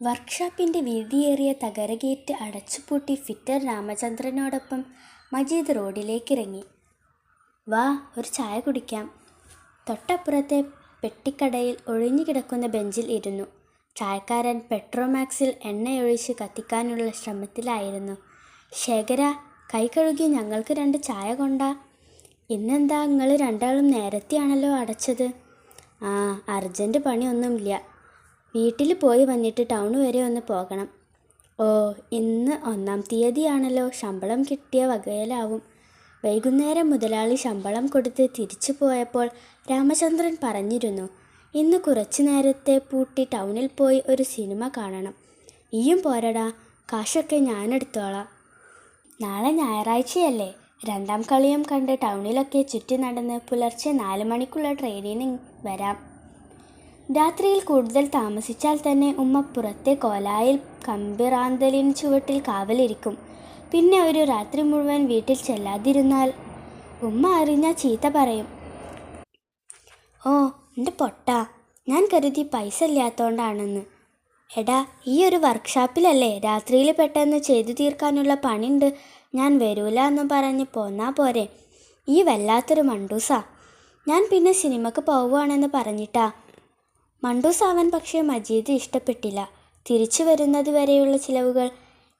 വർക്ക്ഷോപ്പിൻ്റെ വീതിയേറിയ തകരഗേറ്റ് അടച്ചുപൂട്ടി ഫിറ്റർ രാമചന്ദ്രനോടൊപ്പം മജീദ് റോഡിലേക്കിറങ്ങി. വാ, ഒരു ചായ കുടിക്കാം. തൊട്ടപ്പുറത്തെ പെട്ടിക്കടയിൽ ഒഴിഞ്ഞുകിടക്കുന്ന ബെഞ്ചിൽ ഇരുന്നു. ചായക്കാരൻ പെട്രോമാക്സിൽ എണ്ണയൊഴിച്ച് കത്തിക്കാനുള്ള ശ്രമത്തിലായിരുന്നു. ശേഖര, കൈ കഴുകി ഞങ്ങൾക്ക് 2 ചായ കൊണ്ടാ. ഇന്നെന്താ നിങ്ങൾ രണ്ടാളും നേരത്തെയാണല്ലോ അടച്ചത്? ആ, അർജൻറ്റ് പണിയൊന്നുമില്ല. വീട്ടിൽ പോയി വന്നിട്ട് ടൗൺ വരെ ഒന്ന് പോകണം. ഓ, ഇന്ന് 1-ാം തീയതിയാണല്ലോ. ശമ്പളം കിട്ടിയ വകയിലാവും. വൈകുന്നേരം മുതലാളി ശമ്പളം കൊടുത്ത് തിരിച്ചു പോയപ്പോൾ രാമചന്ദ്രൻ പറഞ്ഞിരുന്നു, ഇന്ന് കുറച്ചു നേരത്തെ പൂട്ടി ടൗണിൽ പോയി ഒരു സിനിമ കാണണം. ഈയും പോരടാ, കാശൊക്കെ ഞാനെടുത്തോളാം. നാളെ ഞായറാഴ്ചയല്ലേ? 2-ാം കളിയും കണ്ട് ടൗണിലൊക്കെ ചുറ്റി നടന്ന് പുലർച്ചെ 4 മണിക്കുള്ള ട്രെയിനിന് വരാം. രാത്രിയിൽ കൂടുതൽ താമസിച്ചാൽ തന്നെ ഉമ്മ പുറത്തെ കോലായിൽ കമ്പിറാന്തലിന് ചുവട്ടിൽ കാവലിരിക്കും. പിന്നെ ഒരു രാത്രി മുഴുവൻ വീട്ടിൽ ചെല്ലാതിരുന്നാൽ ഉമ്മ അറിഞ്ഞാൽ ചീത്ത പറയും. ഓ, എൻ്റെ പൊട്ടാ, ഞാൻ കരുതി പൈസ ഇല്ലാത്തോണ്ടാണെന്ന്. എടാ, ഈ ഒരു വർക്ക്ഷോപ്പിലല്ലേ, രാത്രിയിൽ പെട്ടെന്ന് ചെയ്തു തീർക്കാനുള്ള പണിയുണ്ട്, ഞാൻ വരൂല എന്നും പറഞ്ഞ് പോന്നാ പോരെ. ഈ വല്ലാത്തൊരു മണ്ടൂസാ. ഞാൻ പിന്നെ സിനിമക്ക് പോവുകയാണെന്ന് പറഞ്ഞിട്ടാ. മണ്ടൂസാവാൻ പക്ഷേ മജീദ് ഇഷ്ടപ്പെട്ടില്ല. തിരിച്ചു വരുന്നത് വരെയുള്ള ചിലവുകൾ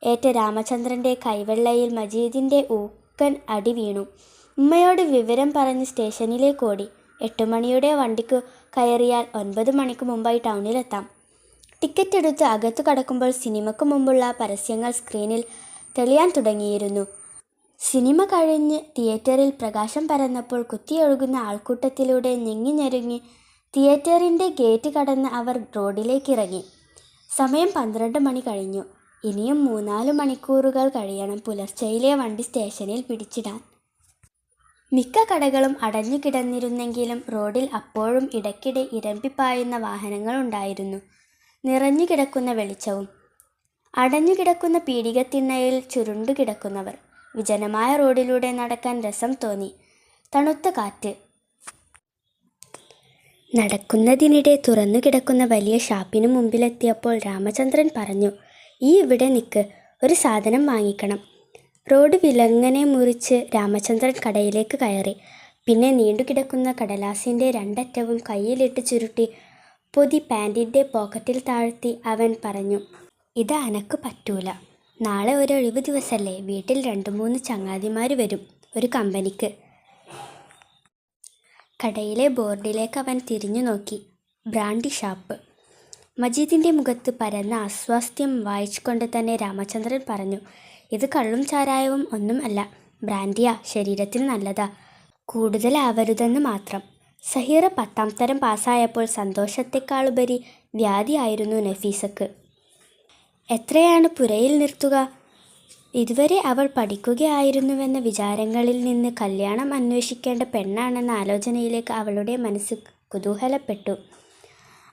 ഏറ്റ രാമചന്ദ്രൻ്റെ കൈവെള്ളയിൽ മജീദിൻ്റെ ഊക്കൻ അടി വീണു. ഉമ്മയോട് വിവരം പറഞ്ഞ് സ്റ്റേഷനിലേക്ക് ഓടി. 8 മണിയുടെ വണ്ടിക്ക് കയറിയാൽ 9 മണിക്ക് മുമ്പായി ടൗണിലെത്താം. ടിക്കറ്റ് എടുത്ത് അകത്തു കടക്കുമ്പോൾ സിനിമയ്ക്ക് മുമ്പുള്ള പരസ്യങ്ങൾ സ്ക്രീനിൽ തെളിയാൻ തുടങ്ങിയിരുന്നു. സിനിമ കഴിഞ്ഞ് തിയേറ്ററിൽ പ്രകാശം പരന്നപ്പോൾ കുത്തിയൊഴുകുന്ന ആൾക്കൂട്ടത്തിലൂടെ ഞെങ്ങി ഞെരുങ്ങി തിയേറ്ററിൻ്റെ ഗേറ്റ് കടന്ന് അവർ റോഡിലേക്കിറങ്ങി. സമയം 12 മണി കഴിഞ്ഞു. ഇനിയും 3-4 മണിക്കൂറുകൾ കഴിയണം പുലർച്ചയിലെ വണ്ടി സ്റ്റേഷനിൽ പിടിച്ചിടാൻ. മിക്ക കടകളും അടഞ്ഞു കിടന്നിരുന്നെങ്കിലും റോഡിൽ അപ്പോഴും ഇടയ്ക്കിടെ ഇരമ്പിപ്പായുന്ന വാഹനങ്ങളുണ്ടായിരുന്നു. നിറഞ്ഞു കിടക്കുന്ന വെളിച്ചവും. അടഞ്ഞുകിടക്കുന്ന പീടികത്തിണ്ണയിൽ ചുരുണ്ടുകിടക്കുന്നവർ. വിജനമായ റോഡിലൂടെ നടക്കാൻ രസം തോന്നി. തണുത്ത കാറ്റ്. നടക്കുന്നതിനിടെ തുറന്നു കിടക്കുന്ന വലിയ ഷാപ്പിനു മുമ്പിലെത്തിയപ്പോൾ രാമചന്ദ്രൻ പറഞ്ഞു, ഈ ഇവിടെ നിൽക്ക്, ഒരു സാധനം വാങ്ങിക്കണം. റോഡ് വിലങ്ങനെ മുറിച്ച് രാമചന്ദ്രൻ കടയിലേക്ക് കയറി. പിന്നെ നീണ്ടുകിടക്കുന്ന കടലാസിൻ്റെ 2 അറ്റവും കയ്യിലിട്ട് ചുരുട്ടി പൊതി പാൻറ്റിൻ്റെ പോക്കറ്റിൽ താഴ്ത്തി അവൻ പറഞ്ഞു, ഇത് അനക്ക് പറ്റൂല. നാളെ ഒരു ഒഴിവ് ദിവസമല്ലേ, വീട്ടിൽ 2-3 ചങ്ങാതിമാർ വരും, ഒരു കമ്പനിക്ക്. കടയിലെ ബോർഡിലേക്ക് അവൻ തിരിഞ്ഞു നോക്കി. Brandy shop. മജീദിൻ്റെ മുഖത്ത് പരന്ന അസ്വാസ്ഥ്യം വായിച്ചുകൊണ്ട് തന്നെ രാമചന്ദ്രൻ പറഞ്ഞു, ഇത് കള്ളും ചാരായവും ഒന്നും അല്ല, ബ്രാൻഡിയാ, ശരീരത്തിന് നല്ലതാ, കൂടുതലാവരുതെന്ന് മാത്രം. സഹീറ 10-ാം തരം പാസ്സായപ്പോൾ സന്തോഷത്തെക്കാളുപരി വ്യാധിയായിരുന്നു നഫീസക്ക്. എത്രയാണ് പുരയിൽ നിർത്തുക? ഇതുവരെ അവൾ പഠിക്കുകയായിരുന്നുവെന്ന വിചാരങ്ങളിൽ നിന്ന് കല്യാണം അന്വേഷിക്കേണ്ട പെണ്ണാണെന്ന ആലോചനയിലേക്ക് അവളുടെ മനസ്സ് കുതൂഹലപ്പെട്ടു.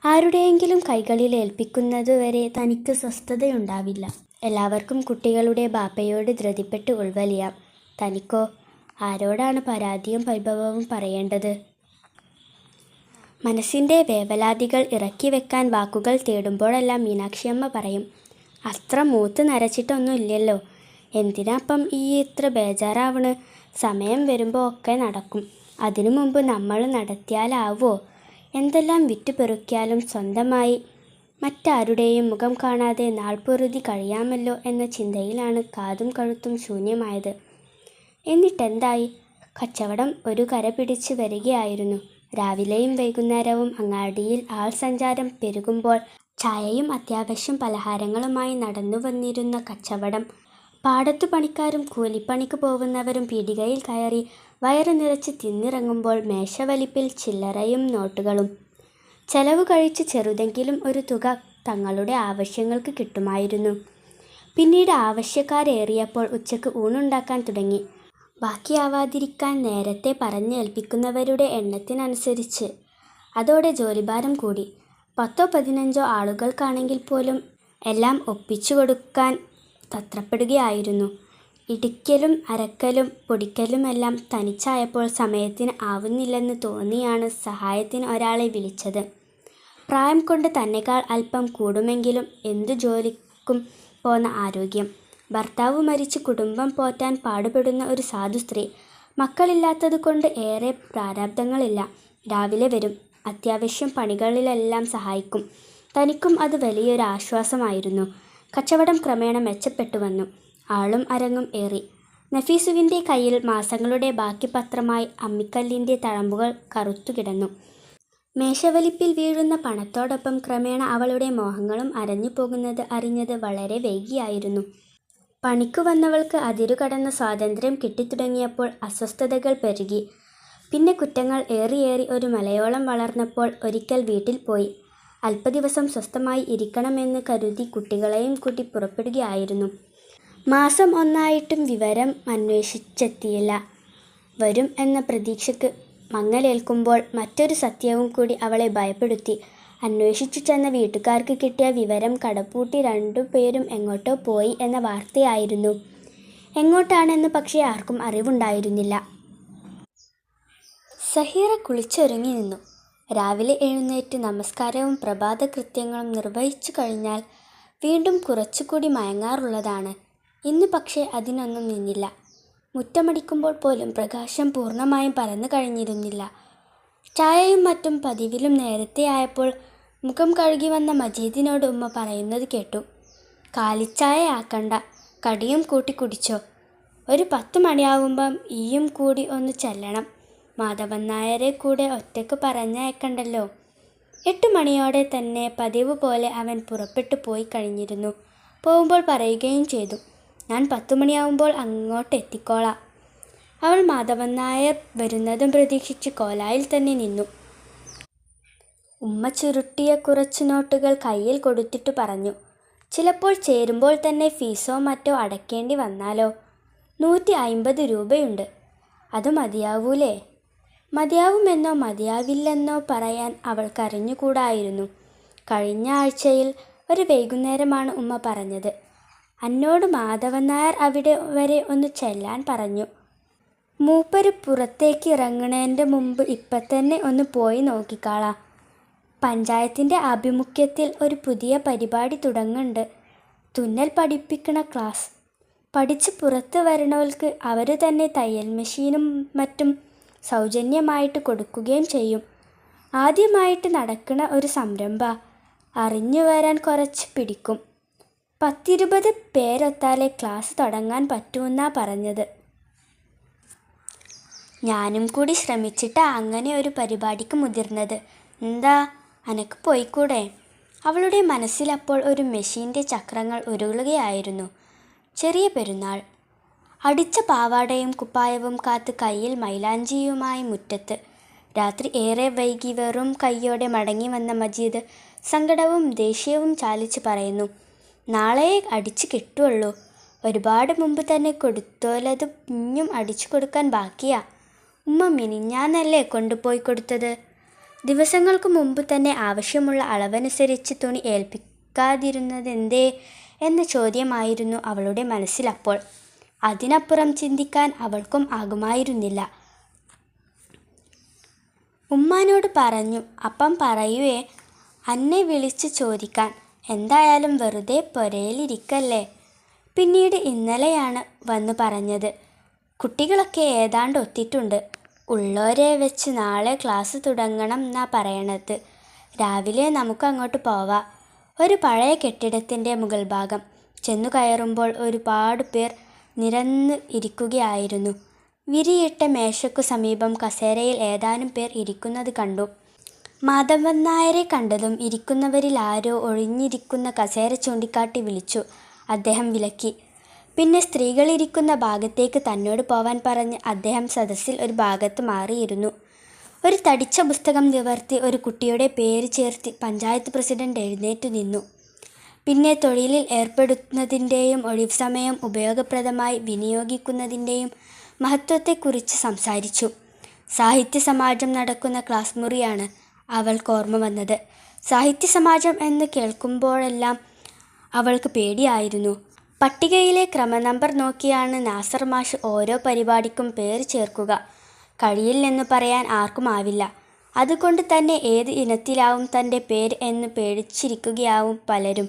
ആരുടെയെങ്കിലും കൈകളിൽ ഏൽപ്പിക്കുന്നതുവരെ തനിക്ക് സ്വസ്ഥതയുണ്ടാവില്ല. എല്ലാവർക്കും കുട്ടികളുടെ ബാപ്പയോട് ധൃതിപ്പെട്ട് ഉൾവലിയാം. തനിക്കോ ആരോടാണ് പരാതിയും പരിഭവവും പറയേണ്ടത്? മനസ്സിൻ്റെ വേവലാതികൾ ഇറക്കി വെക്കാൻ വാക്കുകൾ തേടുമ്പോഴെല്ലാം മീനാക്ഷിയമ്മ പറയും, അത്ര മൂത്ത് നരച്ചിട്ടൊന്നും ഇല്ലല്ലോ, എന്തിനാപ്പം ഈ ഇത്ര ബേജാറാവണ്? സമയം വരുമ്പോൾ ഒക്കെ നടക്കും. അതിനു മുമ്പ് നമ്മൾ നടത്തിയാലാവോ? എന്തെല്ലാം വിറ്റുപെറുക്കിയാലും സ്വന്തമായി മറ്റാരുടെയും മുഖം കാണാതെ നാൾപ്പൊറുതി കഴിയാമല്ലോ എന്ന ചിന്തയിലാണ് കാതും കഴുത്തും ശൂന്യമായത്. എന്നിട്ടെന്തായി? കച്ചവടം ഒരു കര പിടിച്ച് വരികയായിരുന്നു. രാവിലെയും വൈകുന്നേരവും അങ്ങാടിയിൽ ആൾ സഞ്ചാരം പെരുകുമ്പോൾ ചായയും അത്യാവശ്യം പലഹാരങ്ങളുമായി നടന്നു വന്നിരുന്ന കച്ചവടം. പാടത്തു പണിക്കാരും കൂലിപ്പണിക്ക് പോകുന്നവരും പീടികയിൽ കയറി വയറ് നിറച്ച് തിന്നിറങ്ങുമ്പോൾ മേശവലിപ്പിൽ ചില്ലറയും നോട്ടുകളും. ചെലവ് കഴിച്ച് ചെറുതെങ്കിലും ഒരു തുക തങ്ങളുടെ ആവശ്യങ്ങൾക്ക് കിട്ടുമായിരുന്നു. പിന്നീട് ആവശ്യക്കാരേറിയപ്പോൾ ഉച്ചക്ക് ഊണുണ്ടാക്കാൻ തുടങ്ങി. ബാക്കിയാവാതിരിക്കാൻ നേരത്തെ പറഞ്ഞേൽപ്പിക്കുന്നവരുടെ എണ്ണത്തിനനുസരിച്ച്. അതോടെ ജോലിഭാരം കൂടി. 10-15 ആളുകൾക്കാണെങ്കിൽ പോലും എല്ലാം ഒപ്പിച്ചു കൊടുക്കാൻ തത്രപ്പെടുകയായിരുന്നു. ഇടിക്കലും അരക്കലും പൊടിക്കലുമെല്ലാം തനിച്ചായപ്പോൾ സമയത്തിന് ആവുന്നില്ലെന്ന് തോന്നിയാണ് സഹായത്തിന് ഒരാളെ വിളിച്ചത്. പ്രായം കൊണ്ട് തന്നെക്കാൾ അല്പം കൂടുമെങ്കിലും എന്തു ജോലിക്കും പോന്ന ആരോഗ്യം. ഭർത്താവ് മരിച്ച് കുടുംബം പോറ്റാൻ പാടുപെടുന്ന ഒരു സാധു സ്ത്രീ. മക്കളില്ലാത്തതുകൊണ്ട് ഏറെ പ്രാരാബ്ദങ്ങളില്ല. രാവിലെ വരും, അത്യാവശ്യം പണികളിലെല്ലാം സഹായിക്കും. തനിക്കും അത് വലിയൊരു ആശ്വാസമായിരുന്നു. കച്ചവടം ക്രമേണ മെച്ചപ്പെട്ടു വന്നു. ആളും അരങ്ങും ഏറി. നഫീസുവിൻ്റെ കയ്യിൽ മാസങ്ങളുടെ ബാക്കി പത്രമായി അമ്മിക്കല്ലിൻ്റെ തഴമ്പുകൾ കറുത്തുകിടന്നു. മേശവലിപ്പിൽ വീഴുന്ന പണത്തോടൊപ്പം ക്രമേണ അവളുടെ മോഹങ്ങളും അരഞ്ഞു പോകുന്നത് അറിഞ്ഞത് വളരെ വൈകിയായിരുന്നു. പണിക്കു വന്നവൾക്ക് അതിരുകടന്ന സ്വാതന്ത്ര്യം കിട്ടിത്തുടങ്ങിയപ്പോൾ അസ്വസ്ഥതകൾ പെരുകി. പിന്നെ കുറ്റങ്ങൾ ഏറിയേറി ഒരു മലയോളം വളർന്നപ്പോൾ ഒരിക്കൽ വീട്ടിൽ പോയി. അല്പദിവസം സ്വസ്ഥമായി ഇരിക്കണമെന്ന് കരുതി കുട്ടികളെയും കൂട്ടി പുറപ്പെടുകയായിരുന്നു. മാസം ഒന്നായിട്ടും വിവരം അന്വേഷിച്ചെത്തിയില്ല. വരും എന്ന പ്രതീക്ഷയ്ക്ക് മങ്ങലേൽക്കുമ്പോൾ മറ്റൊരു സത്യവും കൂടി അവളെ ഭയപ്പെടുത്തി. അന്വേഷിച്ചു ചെന്ന വീട്ടുകാർക്ക് കിട്ടിയ വിവരം കടപ്പൂട്ടി 2 പേരും എങ്ങോട്ടോ പോയി എന്ന വാർത്തയായിരുന്നു. എങ്ങോട്ടാണെന്ന് പക്ഷേ ആർക്കും അറിവുണ്ടായിരുന്നില്ല. സഹീറ കുളിച്ചൊരുങ്ങി നിന്നു. രാവിലെ എഴുന്നേറ്റ് നമസ്കാരവും പ്രഭാതകൃത്യങ്ങളും നിർവഹിച്ചു കഴിഞ്ഞാൽ വീണ്ടും കുറച്ചുകൂടി മയങ്ങാറുള്ളതാണ്. ഇന്ന് പക്ഷേ അതിനൊന്നും നിന്നില്ല. മുറ്റമടിക്കുമ്പോൾ പോലും പ്രകാശം പൂർണ്ണമായും പരന്നു കഴിഞ്ഞിരുന്നില്ല. ചായയും മറ്റും പതിവിലും നേരത്തെ ആയപ്പോൾ മുഖം കഴുകി വന്ന മജീദിനോട് ഉമ്മ പറയുന്നത് കേട്ടു. കാലിച്ചായ ആക്കണ്ട, കടിയും കൂട്ടി കുടിച്ചോ. ഒരു 10 മണിയാവുമ്പം ഈയും കൂടി ഒന്ന് ചെല്ലണം. മാധവൻ നായരെ കൂടെ ഒറ്റയ്ക്ക് പറഞ്ഞയക്കണ്ടല്ലോ. 8 മണിയോടെ തന്നെ പതിവ് പോലെ അവൻ പുറപ്പെട്ടു പോയി കഴിഞ്ഞിരുന്നു. പോകുമ്പോൾ പറയുകയും ചെയ്തു, ഞാൻ 10 മണിയാവുമ്പോൾ അങ്ങോട്ട് എത്തിക്കോളാം. അവൾ മാധവൻ നായർ വരുന്നതും പ്രതീക്ഷിച്ച് കോലായിൽ തന്നെ നിന്നു. ഉമ്മ ചുരുട്ടിയ കുറച്ച് നോട്ടുകൾ കയ്യിൽ കൊടുത്തിട്ട് പറഞ്ഞു, ചിലപ്പോൾ ചേരുമ്പോൾ തന്നെ ഫീസോ മറ്റോ അടയ്ക്കേണ്ടി വന്നാലോ. 150 രൂപയുണ്ട്. അത് മതിയാവൂലേ? മതിയാവുമെന്നോ മതിയാവില്ലെന്നോ പറയാൻ അവൾക്കറിഞ്ഞുകൂടായിരുന്നു. കഴിഞ്ഞ ആഴ്ചയിൽ ഒരു വൈകുന്നേരമാണ് ഉമ്മ പറഞ്ഞത്, എന്നോട് മാധവൻ നായർ അവിടെ വരെ ഒന്ന് ചെല്ലാൻ പറഞ്ഞു. മൂപ്പര് പുറത്തേക്ക് ഇറങ്ങണേൻ്റെ മുമ്പ് ഇപ്പം തന്നെ ഒന്ന് പോയി നോക്കിക്കാളാം. പഞ്ചായത്തിൻ്റെ ആഭിമുഖ്യത്തിൽ ഒരു പുതിയ പരിപാടി തുടങ്ങുന്നുണ്ട്. തുന്നൽ പഠിപ്പിക്കണ ക്ലാസ്. പഠിച്ച് പുറത്ത് വരണവർക്ക് അവർ തന്നെ തയ്യൽ മെഷീനും മറ്റും സൗജന്യമായിട്ട് കൊടുക്കുകയും ചെയ്യും. ആദ്യമായിട്ട് നടക്കുന്ന ഒരു സംരംഭം. അറിഞ്ഞു വരാൻ കുറച്ച് പിടിക്കും. 10-20 പേരൊത്താലേ ക്ലാസ് തുടങ്ങാൻ പറ്റുമെന്നാണ് പറഞ്ഞത്. ഞാനും കൂടി ശ്രമിച്ചിട്ടാ അങ്ങനെ ഒരു പരിപാടിക്ക് മുതിർന്നത്. എന്താ, അനക്ക് പോയിക്കൂടെ? അവളുടെ മനസ്സിലപ്പോൾ ഒരു മെഷീൻ്റെ ചക്രങ്ങൾ ഉരുളുകയായിരുന്നു. ചെറിയ പെരുന്നാൾ. അടിച്ച പാവാടയും കുപ്പായവും കാത്ത് കയ്യിൽ മൈലാഞ്ചിയുമായി മുറ്റത്ത്. രാത്രി ഏറെ വൈകി വെറും കയ്യോടെ മടങ്ങി വന്ന മജീദ് സങ്കടവും ദേഷ്യവും ചാലിച്ച് പറയുന്നു, നാളെ അടിച്ചു കിട്ടുള്ളൂ. ഒരുപാട് മുമ്പ് തന്നെ കൊടുത്തോലത് ഇഞ്ഞും അടിച്ചു കൊടുക്കാൻ ബാക്കിയാ. ഉമ്മ മിനിഞ്ഞാന്നല്ലേ കൊണ്ടുപോയി കൊടുത്തത്. ദിവസങ്ങൾക്ക് മുമ്പ് തന്നെ ആവശ്യമുള്ള അളവനുസരിച്ച് തുണി ഏൽപ്പിക്കാതിരുന്നതെന്തേ എന്ന ചോദ്യമായിരുന്നു അവളുടെ മനസ്സിലപ്പോൾ. അതിനപ്പുറം ചിന്തിക്കാൻ അവൾക്കും ആകുമായിരുന്നില്ല. ഉമ്മാനോട് പറഞ്ഞു, അപ്പം പറയുവേ അന്നെ വിളിച്ച് ചോദിക്കാൻ. എന്തായാലും വെറുതെ പുരയിലിരിക്കല്ലേ. പിന്നീട് ഇന്നലെയാണ് വന്നു പറഞ്ഞത്. കുട്ടികളൊക്കെ ഏതാണ്ട് ഒത്തിട്ടുണ്ട്. ഉള്ളവരെ വെച്ച് നാളെ ക്ലാസ് തുടങ്ങണം എന്നാ പറയണത്. രാവിലെ നമുക്ക് അങ്ങോട്ട് പോവാം. ഒരു പഴയ കെട്ടിടത്തിൻ്റെ മുകൾ ഭാഗം. ചെന്നു കയറുമ്പോൾ ഒരുപാട് പേർ നിരന്ന് ഇരിക്കുകയായിരുന്നു. വിരിയിട്ട മേശയ്ക്കു സമീപം കസേരയിൽ ഏതാനും പേർ ഇരിക്കുന്നത് കണ്ടു. മാധവൻ നായരെ കണ്ടതും ഇരിക്കുന്നവരിൽ ആരോ ഒഴിഞ്ഞിരിക്കുന്ന കസേര ചൂണ്ടിക്കാട്ടി വിളിച്ചു. അദ്ദേഹം വിലക്കി. പിന്നെ സ്ത്രീകളിരിക്കുന്ന ഭാഗത്തേക്ക് തന്നോട് പോവാൻ പറഞ്ഞ് അദ്ദേഹം സദസ്സിൽ ഒരു ഭാഗത്ത് മാറിയിരുന്നു. ഒരു തടിച്ച പുസ്തകം നിവർത്തി ഒരു കുട്ടിയുടെ പേര് ചേർത്ത് പഞ്ചായത്ത് പ്രസിഡന്റ് എഴുന്നേറ്റു നിന്നു. പിന്നെ തൊഴിലിൽ ഏർപ്പെടുന്നതിൻ്റെയും ഒഴിവ് സമയം ഉപയോഗപ്രദമായി വിനിയോഗിക്കുന്നതിൻ്റെയും മഹത്വത്തെക്കുറിച്ച് സംസാരിച്ചു. സാഹിത്യ സമാജം നടക്കുന്ന ക്ലാസ് മുറിയാണ് അവൾക്ക് ഓർമ്മ വന്നത്. സാഹിത്യ സമാജം എന്ന് കേൾക്കുമ്പോഴെല്ലാം അവൾക്ക് പേടിയായിരുന്നു. പട്ടികയിലെ ക്രമനമ്പർ നോക്കിയാണ് നാസർ മാഷ് ഓരോ പരിപാടിക്കും പേര് ചേർക്കുക. കഴിയില്ലെന്ന് പറയാൻ ആർക്കും ആവില്ല. അതുകൊണ്ട് തന്നെ ഏത് ഇനത്തിലാവും തൻ്റെ പേര് എന്ന് പേടിച്ചിരിക്കുകയാവും പലരും.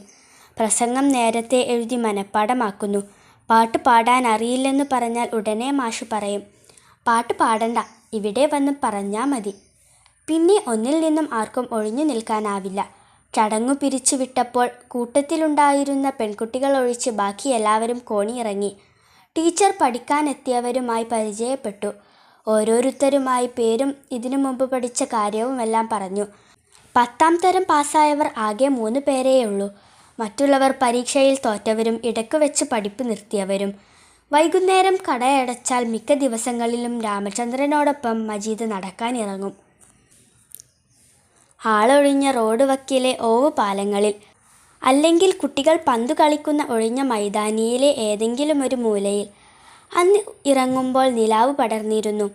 പ്രസംഗം നേരത്തെ എഴുതി മനഃപ്പാഠമാക്കുന്നു. പാട്ട് പാടാൻ അറിയില്ലെന്ന് പറഞ്ഞാൽ ഉടനെ മാഷ് പറയും, പാട്ട് പാടണ്ട, ഇവിടെ വന്ന് പറഞ്ഞാൽ മതി. പിന്നെ ഒന്നിൽ നിന്നും ആർക്കും ഒഴിഞ്ഞു നിൽക്കാനാവില്ല. ചടങ്ങു പിരിച്ചു വിട്ടപ്പോൾ കൂട്ടത്തിലുണ്ടായിരുന്ന പെൺകുട്ടികൾ ഒഴിച്ച് ബാക്കി എല്ലാവരും കോണിയിറങ്ങി. ടീച്ചർ പഠിക്കാനെത്തിയവരുമായി പരിചയപ്പെട്ടു. ഓരോരുത്തരുമായി പേരും ഇതിനു മുമ്പ് പഠിച്ച കാര്യവുമെല്ലാം പറഞ്ഞു. 10ാം തരം പാസ്സായവർ ആകെ 3 പേരേയുള്ളൂ. മറ്റുള്ളവർ പരീക്ഷയിൽ തോറ്റവരും ഇടയ്ക്ക് വെച്ച് പഠിപ്പ് നിർത്തിയവരും. വൈകുന്നേരം കടയടച്ചാൽ മിക്ക ദിവസങ്ങളിലും രാമചന്ദ്രനോടൊപ്പം മജീദ് നടക്കാനിറങ്ങും. ആളൊഴിഞ്ഞ റോഡ് വക്കിലെ ഓവ് പാലങ്ങളിൽ, അല്ലെങ്കിൽ കുട്ടികൾ പന്തു കളിക്കുന്ന ഒഴിഞ്ഞ മൈതാനിയിലെ ഏതെങ്കിലും ഒരു മൂലയിൽ. അന്ന് ഇറങ്ങുമ്പോൾ നിലാവ് പടർന്നിരുന്നു.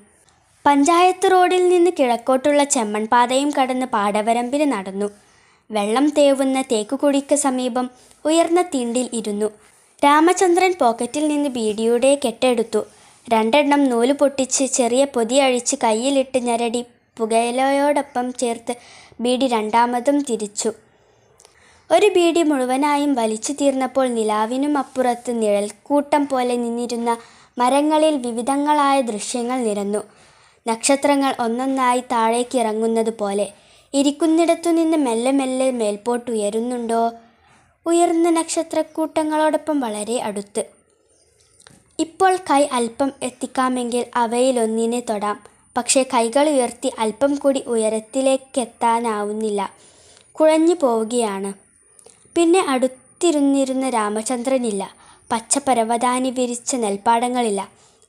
പഞ്ചായത്ത് റോഡിൽ നിന്ന് കിഴക്കോട്ടുള്ള ചെമ്മൺപാതയും കടന്ന് പാടവരമ്പിന് നടന്നു. വെള്ളം തേവുന്ന തേക്കുകുടിക്ക് സമീപം ഉയർന്ന തിണ്ടിൽ ഇരുന്നു. രാമചന്ദ്രൻ പോക്കറ്റിൽ നിന്ന് ബീഡിയുടെ കെട്ടെടുത്തു. 2 എണ്ണം നൂല് പൊട്ടിച്ച് ചെറിയ പൊതി അഴിച്ച് കയ്യിലിട്ട് ഞരടി പുകയിലയോടൊപ്പം ചേർത്ത് ബീഡി 2ാമതും തിരിച്ചു. ഒരു ബീഡി മുഴുവനായും വലിച്ചു തീർന്നപ്പോൾ നിലാവിനും അപ്പുറത്ത് നിഴൽക്കൂട്ടം പോലെ നിന്നിരുന്ന മരങ്ങളിൽ വിവിധങ്ങളായ ദൃശ്യങ്ങൾ നിരന്നു. നക്ഷത്രങ്ങൾ ഒന്നൊന്നായി താഴേക്ക് ഇറങ്ങുന്നത് പോലെ. ഇരിക്കുന്നിടത്തുനിന്ന് മെല്ലെ മെല്ലെ മേൽപോട്ടുയരുന്നുണ്ടോ? ഉയർന്ന നക്ഷത്രക്കൂട്ടങ്ങളോടൊപ്പം വളരെ അടുത്ത്. ഇപ്പോൾ കൈ അല്പം എത്തിക്കാമെങ്കിൽ അവയിലൊന്നിനെ തൊടാം. പക്ഷേ കൈകൾ ഉയർത്തി അല്പം കൂടി ഉയരത്തിലേക്കെത്താനാവുന്നില്ല. കുഴഞ്ഞു പോവുകയാണ്. പിന്നെ അടുത്തിരുന്നിരുന്ന രാമചന്ദ്രനില്ല. പച്ച പരവതാനി വിരിച്ച നെൽപ്പാടങ്ങളില്ല.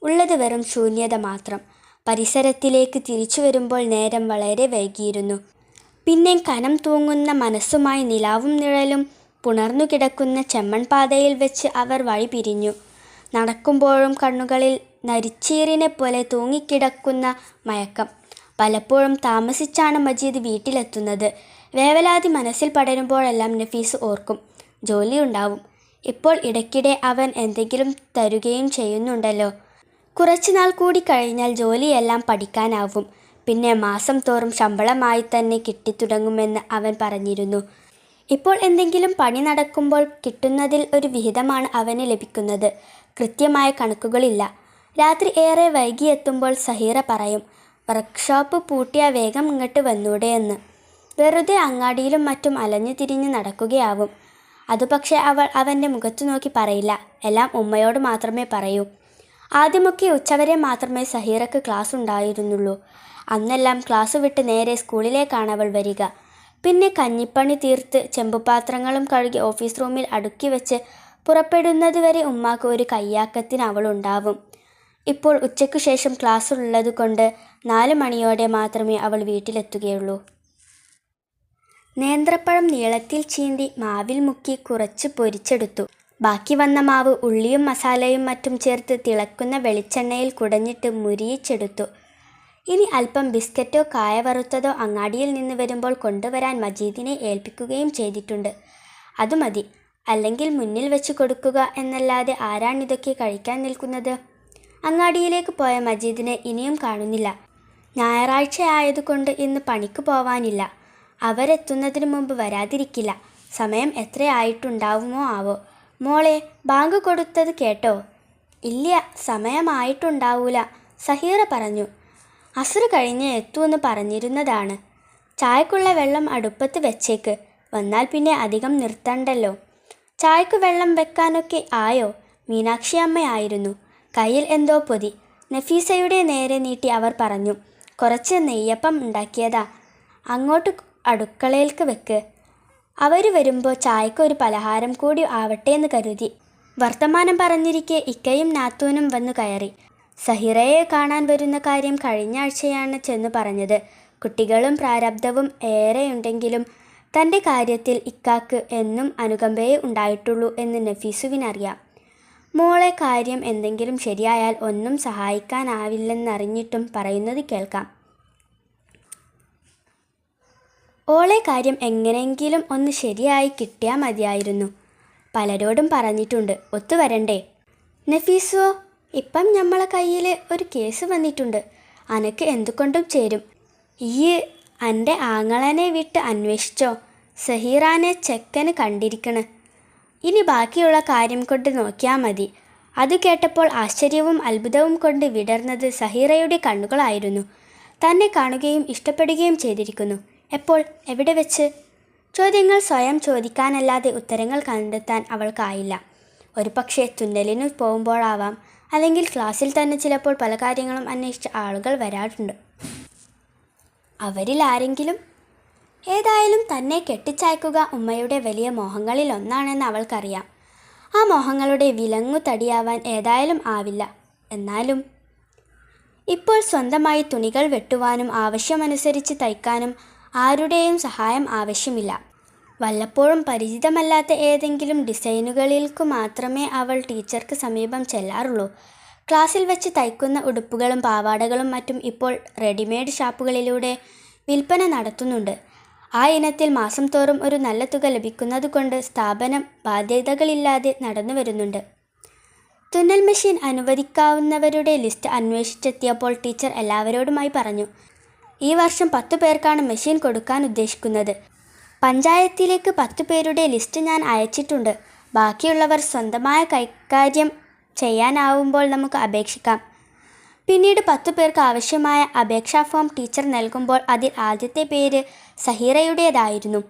ഉള്ളത് വെറും ശൂന്യത മാത്രം. പരിസരത്തിലേക്ക് തിരിച്ചു വരുമ്പോൾ നേരം വളരെ വൈകിയിരുന്നു. പിന്നെ കനം തൂങ്ങുന്ന മനസ്സുമായി നിലാവും നിഴലും പുണർന്നു കിടക്കുന്ന ചെമ്മൺപാതയിൽ വെച്ച് അവർ വഴി പിരിഞ്ഞു. നടക്കുമ്പോഴും കണ്ണുകളിൽ നരിച്ചീറിനെ പോലെ തൂങ്ങിക്കിടക്കുന്ന മയക്കം. പലപ്പോഴും താമസിച്ചാണ് മജീദ് വീട്ടിലെത്തുന്നത്. വേവലാതി മനസ്സിൽ പടരുമ്പോഴെല്ലാം നഫീസ് ഓർക്കും, ജോലിയുണ്ടാവും. ഇപ്പോൾ ഇടയ്ക്കിടെ അവൻ എന്തെങ്കിലും തരുകയും ചെയ്യുന്നുണ്ടല്ലോ. കുറച്ചുനാൾ കൂടി കഴിഞ്ഞാൽ ജോലിയെല്ലാം പഠിക്കാനാവും. പിന്നെ മാസം തോറും ശമ്പളമായി തന്നെ കിട്ടിത്തുടങ്ങുമെന്ന് അവൻ പറഞ്ഞിരുന്നു. ഇപ്പോൾ എന്തെങ്കിലും പണി നടക്കുമ്പോൾ കിട്ടുന്നതിൽ ഒരു വിഹിതമാണ് അവന് ലഭിക്കുന്നത്. കൃത്യമായ കണക്കുകളില്ല. രാത്രി ഏറെ വൈകിയെത്തുമ്പോൾ സഹീറ പറയും, വർക്ക്ഷോപ്പ് പൂട്ടിയാൽ വേഗം ഇങ്ങോട്ട് വന്നൂടെ എന്ന്. വെറുതെ അങ്ങാടിയിലും മറ്റും അലഞ്ഞു തിരിഞ്ഞ് നടക്കുകയാവും. അതുപക്ഷെ അവൾ അവൻ്റെ മുഖത്തു നോക്കി പറയില്ല. എല്ലാം ഉമ്മയോട് മാത്രമേ പറയൂ. ആദ്യമൊക്കെ ഉച്ചവരെ മാത്രമേ സഹീറക്ക് ക്ലാസ് ഉണ്ടായിരുന്നുള്ളൂ. അന്നെല്ലാം ക്ലാസ് വിട്ട് നേരെ സ്കൂളിലേക്കാണ് അവൾ വരിക. പിന്നെ കഞ്ഞിപ്പണി തീർത്ത് ചെമ്പുപാത്രങ്ങളും കഴുകി ഓഫീസ് റൂമിൽ അടുക്കി വെച്ച് പുറപ്പെടുന്നതുവരെ ഉമ്മാക്ക് ഒരു കയ്യാക്കത്തിന് അവളുണ്ടാവും. ഇപ്പോൾ ഉച്ചയ്ക്കു ശേഷം ക്ലാസ് ഉള്ളതുകൊണ്ട് 4 മണിയോടെ മാത്രമേ അവൾ വീട്ടിലെത്തുകയുള്ളൂ. നേന്ത്രപ്പഴം നീളത്തിൽ ചീന്തി മാവിൽ മുക്കി കുറച്ച് പൊരിച്ചെടുത്തു. ബാക്കി വന്ന മാവ് ഉള്ളിയും മസാലയും മറ്റും ചേർത്ത് തിളക്കുന്ന വെളിച്ചെണ്ണയിൽ കുടഞ്ഞിട്ട് മുരിയിച്ചെടുത്തു. ഇനി അല്പം ബിസ്ക്കറ്റോ കായ വറുത്തതോ അങ്ങാടിയിൽ നിന്ന് വരുമ്പോൾ കൊണ്ടുവരാൻ മജീദിനെ ഏൽപ്പിക്കുകയും ചെയ്തിട്ടുണ്ട്. അത് മതി. അല്ലെങ്കിൽ മുന്നിൽ വെച്ച് കൊടുക്കുക എന്നല്ലാതെ ആരാണിതൊക്കെ കഴിക്കാൻ നിൽക്കുന്നത്? അങ്ങാടിയിലേക്ക് പോയ മജീദിനെ ഇനിയും കാണുന്നില്ല. ഞായറാഴ്ച ആയതുകൊണ്ട് ഇന്ന് പണിക്ക് പോവാനില്ല. അവരെത്തുന്നതിന് മുമ്പ് വരാതിരിക്കില്ല. സമയം എത്രയായിട്ടുണ്ടാവുമോ ആവോ. മോളെ, ബാങ്ക് കൊടുത്തത് കേട്ടോ? ഇല്ല, സമയമായിട്ടുണ്ടാവൂല, സഹീറ പറഞ്ഞു. അസ്ർ കഴിഞ്ഞ് എത്തുമെന്ന് പറഞ്ഞിരുന്നതാണ്. ചായക്കുള്ള വെള്ളം അടുപ്പത്ത് വെച്ചേക്ക്. വന്നാൽ പിന്നെ അധികം നിർത്തണ്ടല്ലോ. ചായക്ക് വെള്ളം വെക്കാനൊക്കെ ആയോ? മീനാക്ഷി അമ്മയായിരുന്നു. കയ്യിൽ എന്തോ പൊതി നഫീസയുടെ നേരെ നീട്ടി അവർ പറഞ്ഞു. കുറച്ച് നെയ്യപ്പം ഉണ്ടാക്കിയതാ, അങ്ങോട്ട് അടുക്കളയിലേക്ക് വെക്ക്. അവർ വരുമ്പോൾ ചായക്ക് ഒരു പലഹാരം കൂടി ആവട്ടെ എന്ന് കരുതി. വർത്തമാനം പറഞ്ഞിരിക്കെ ഇക്കയും നാത്തൂനും വന്നു കയറി. സഹിറയെ കാണാൻ വരുന്ന കാര്യം കഴിഞ്ഞ ആഴ്ചയാണ് ചെന്നു പറഞ്ഞത്. കുട്ടികളും പ്രാരബ്ധവും ഏറെയുണ്ടെങ്കിലും തൻ്റെ കാര്യത്തിൽ ഇക്കാക്ക് എന്നും അനുകമ്പയെ ഉണ്ടായിട്ടുള്ളൂ എന്ന് നഫീസുവിനറിയാം. മോളെ കാര്യം എന്തെങ്കിലും ശരിയായാൽ ഒന്നും സഹായിക്കാനാവില്ലെന്നറിഞ്ഞിട്ടും പറയുന്നത് കേൾക്കാം. ഓളെ കാര്യം എങ്ങനെയെങ്കിലും ഒന്ന് ശരിയായി കിട്ടിയാൽ മതിയായിരുന്നു. പലരോടും പറഞ്ഞിട്ടുണ്ട്, ഒത്തുവരണ്ടേ? നഫീസോ, ഇപ്പം നമ്മളെ കയ്യിൽ ഒരു കേസ് വന്നിട്ടുണ്ട്. അനക്ക് എന്തുകൊണ്ടും ചേരും. ഈ എൻ്റെ ആങ്ങളനെ വിട്ട് അന്വേഷിച്ചോ? സഹീറാനെ ചെക്കന് കണ്ടിരിക്കണ്. ഇനി ബാക്കിയുള്ള കാര്യം കൊണ്ട് നോക്കിയാൽ മതി. അത് കേട്ടപ്പോൾ ആശ്ചര്യവും അത്ഭുതവും കൊണ്ട് വിടർന്നത് സഹീറയുടെ കണ്ണുകളായിരുന്നു. തന്നെ കാണുകയും ഇഷ്ടപ്പെടുകയും ചെയ്തിരിക്കുന്നു. എപ്പോൾ? എവിടെ വെച്ച്? ചോദ്യങ്ങൾ സ്വയം ചോദിക്കാനല്ലാതെ ഉത്തരങ്ങൾ കണ്ടെത്താൻ അവൾക്കായില്ല. ഒരു പക്ഷേ തുന്നലിന് പോകുമ്പോഴാവാം, അല്ലെങ്കിൽ ക്ലാസ്സിൽ തന്നെ ചിലപ്പോൾ പല കാര്യങ്ങളും അന്വേഷിച്ച ആളുകൾ വരാറുണ്ട്. അവരിൽ ആരെങ്കിലും. ഏതായാലും തന്നെ കെട്ടിച്ചയക്കുക ഉമ്മയുടെ വലിയ മോഹങ്ങളിൽ ഒന്നാണെന്ന് അവൾക്കറിയാം. ആ മോഹങ്ങളുടെ വിലങ്ങു തടിയാവാൻ ഏതായാലും ആവില്ല. എന്നാലും ഇപ്പോൾ സ്വന്തമായി തുണികൾ വെട്ടുവാനും ആവശ്യമനുസരിച്ച് തയ്ക്കാനും ആരുടെയും സഹായം ആവശ്യമില്ല. വല്ലപ്പോഴും പരിചിതമല്ലാത്ത ഏതെങ്കിലും ഡിസൈനുകളിൽക്കു മാത്രമേ അവൾ ടീച്ചർക്ക് സമീപം ചെല്ലാറുള്ളൂ. ക്ലാസ്സിൽ വെച്ച് തയ്ക്കുന്ന ഉടുപ്പുകളും പാവാടകളും മറ്റും ഇപ്പോൾ റെഡിമെയ്ഡ് ഷാപ്പുകളിലൂടെ വിൽപ്പന നടത്തുന്നുണ്ട്. ആ ഇനത്തിൽ മാസം തോറും ഒരു നല്ല തുക ലഭിക്കുന്നതുകൊണ്ട് സ്ഥാപനം ബാധ്യതകളില്ലാതെ നടന്നു വരുന്നുണ്ട്. തുന്നൽ മെഷീൻ അനുവദിക്കാവുന്നവരുടെ ലിസ്റ്റ് അന്വേഷിച്ചെത്തിയപ്പോൾ ടീച്ചർ എല്ലാവരോടുമായി പറഞ്ഞു, ഈ വർഷം 10 പേർക്കാണ് മെഷീൻ കൊടുക്കാൻ ഉദ്ദേശിക്കുന്നത്. പഞ്ചായത്തിലേക്ക് 10 പേരുടെ ലിസ്റ്റ് ഞാൻ അയച്ചിട്ടുണ്ട്. ബാക്കിയുള്ളവർ സ്വന്തമായ കൈകാര്യം ചെയ്യാനാവുമ്പോൾ നമുക്ക് അപേക്ഷിക്കാം. പിന്നീട് 10 പേർക്ക് ആവശ്യമായ അപേക്ഷാ ഫോം ടീച്ചർ നൽകുമ്പോൾ അതിൽ ആദ്യത്തെ പേര് സഹീറയുടേതായിരുന്നു.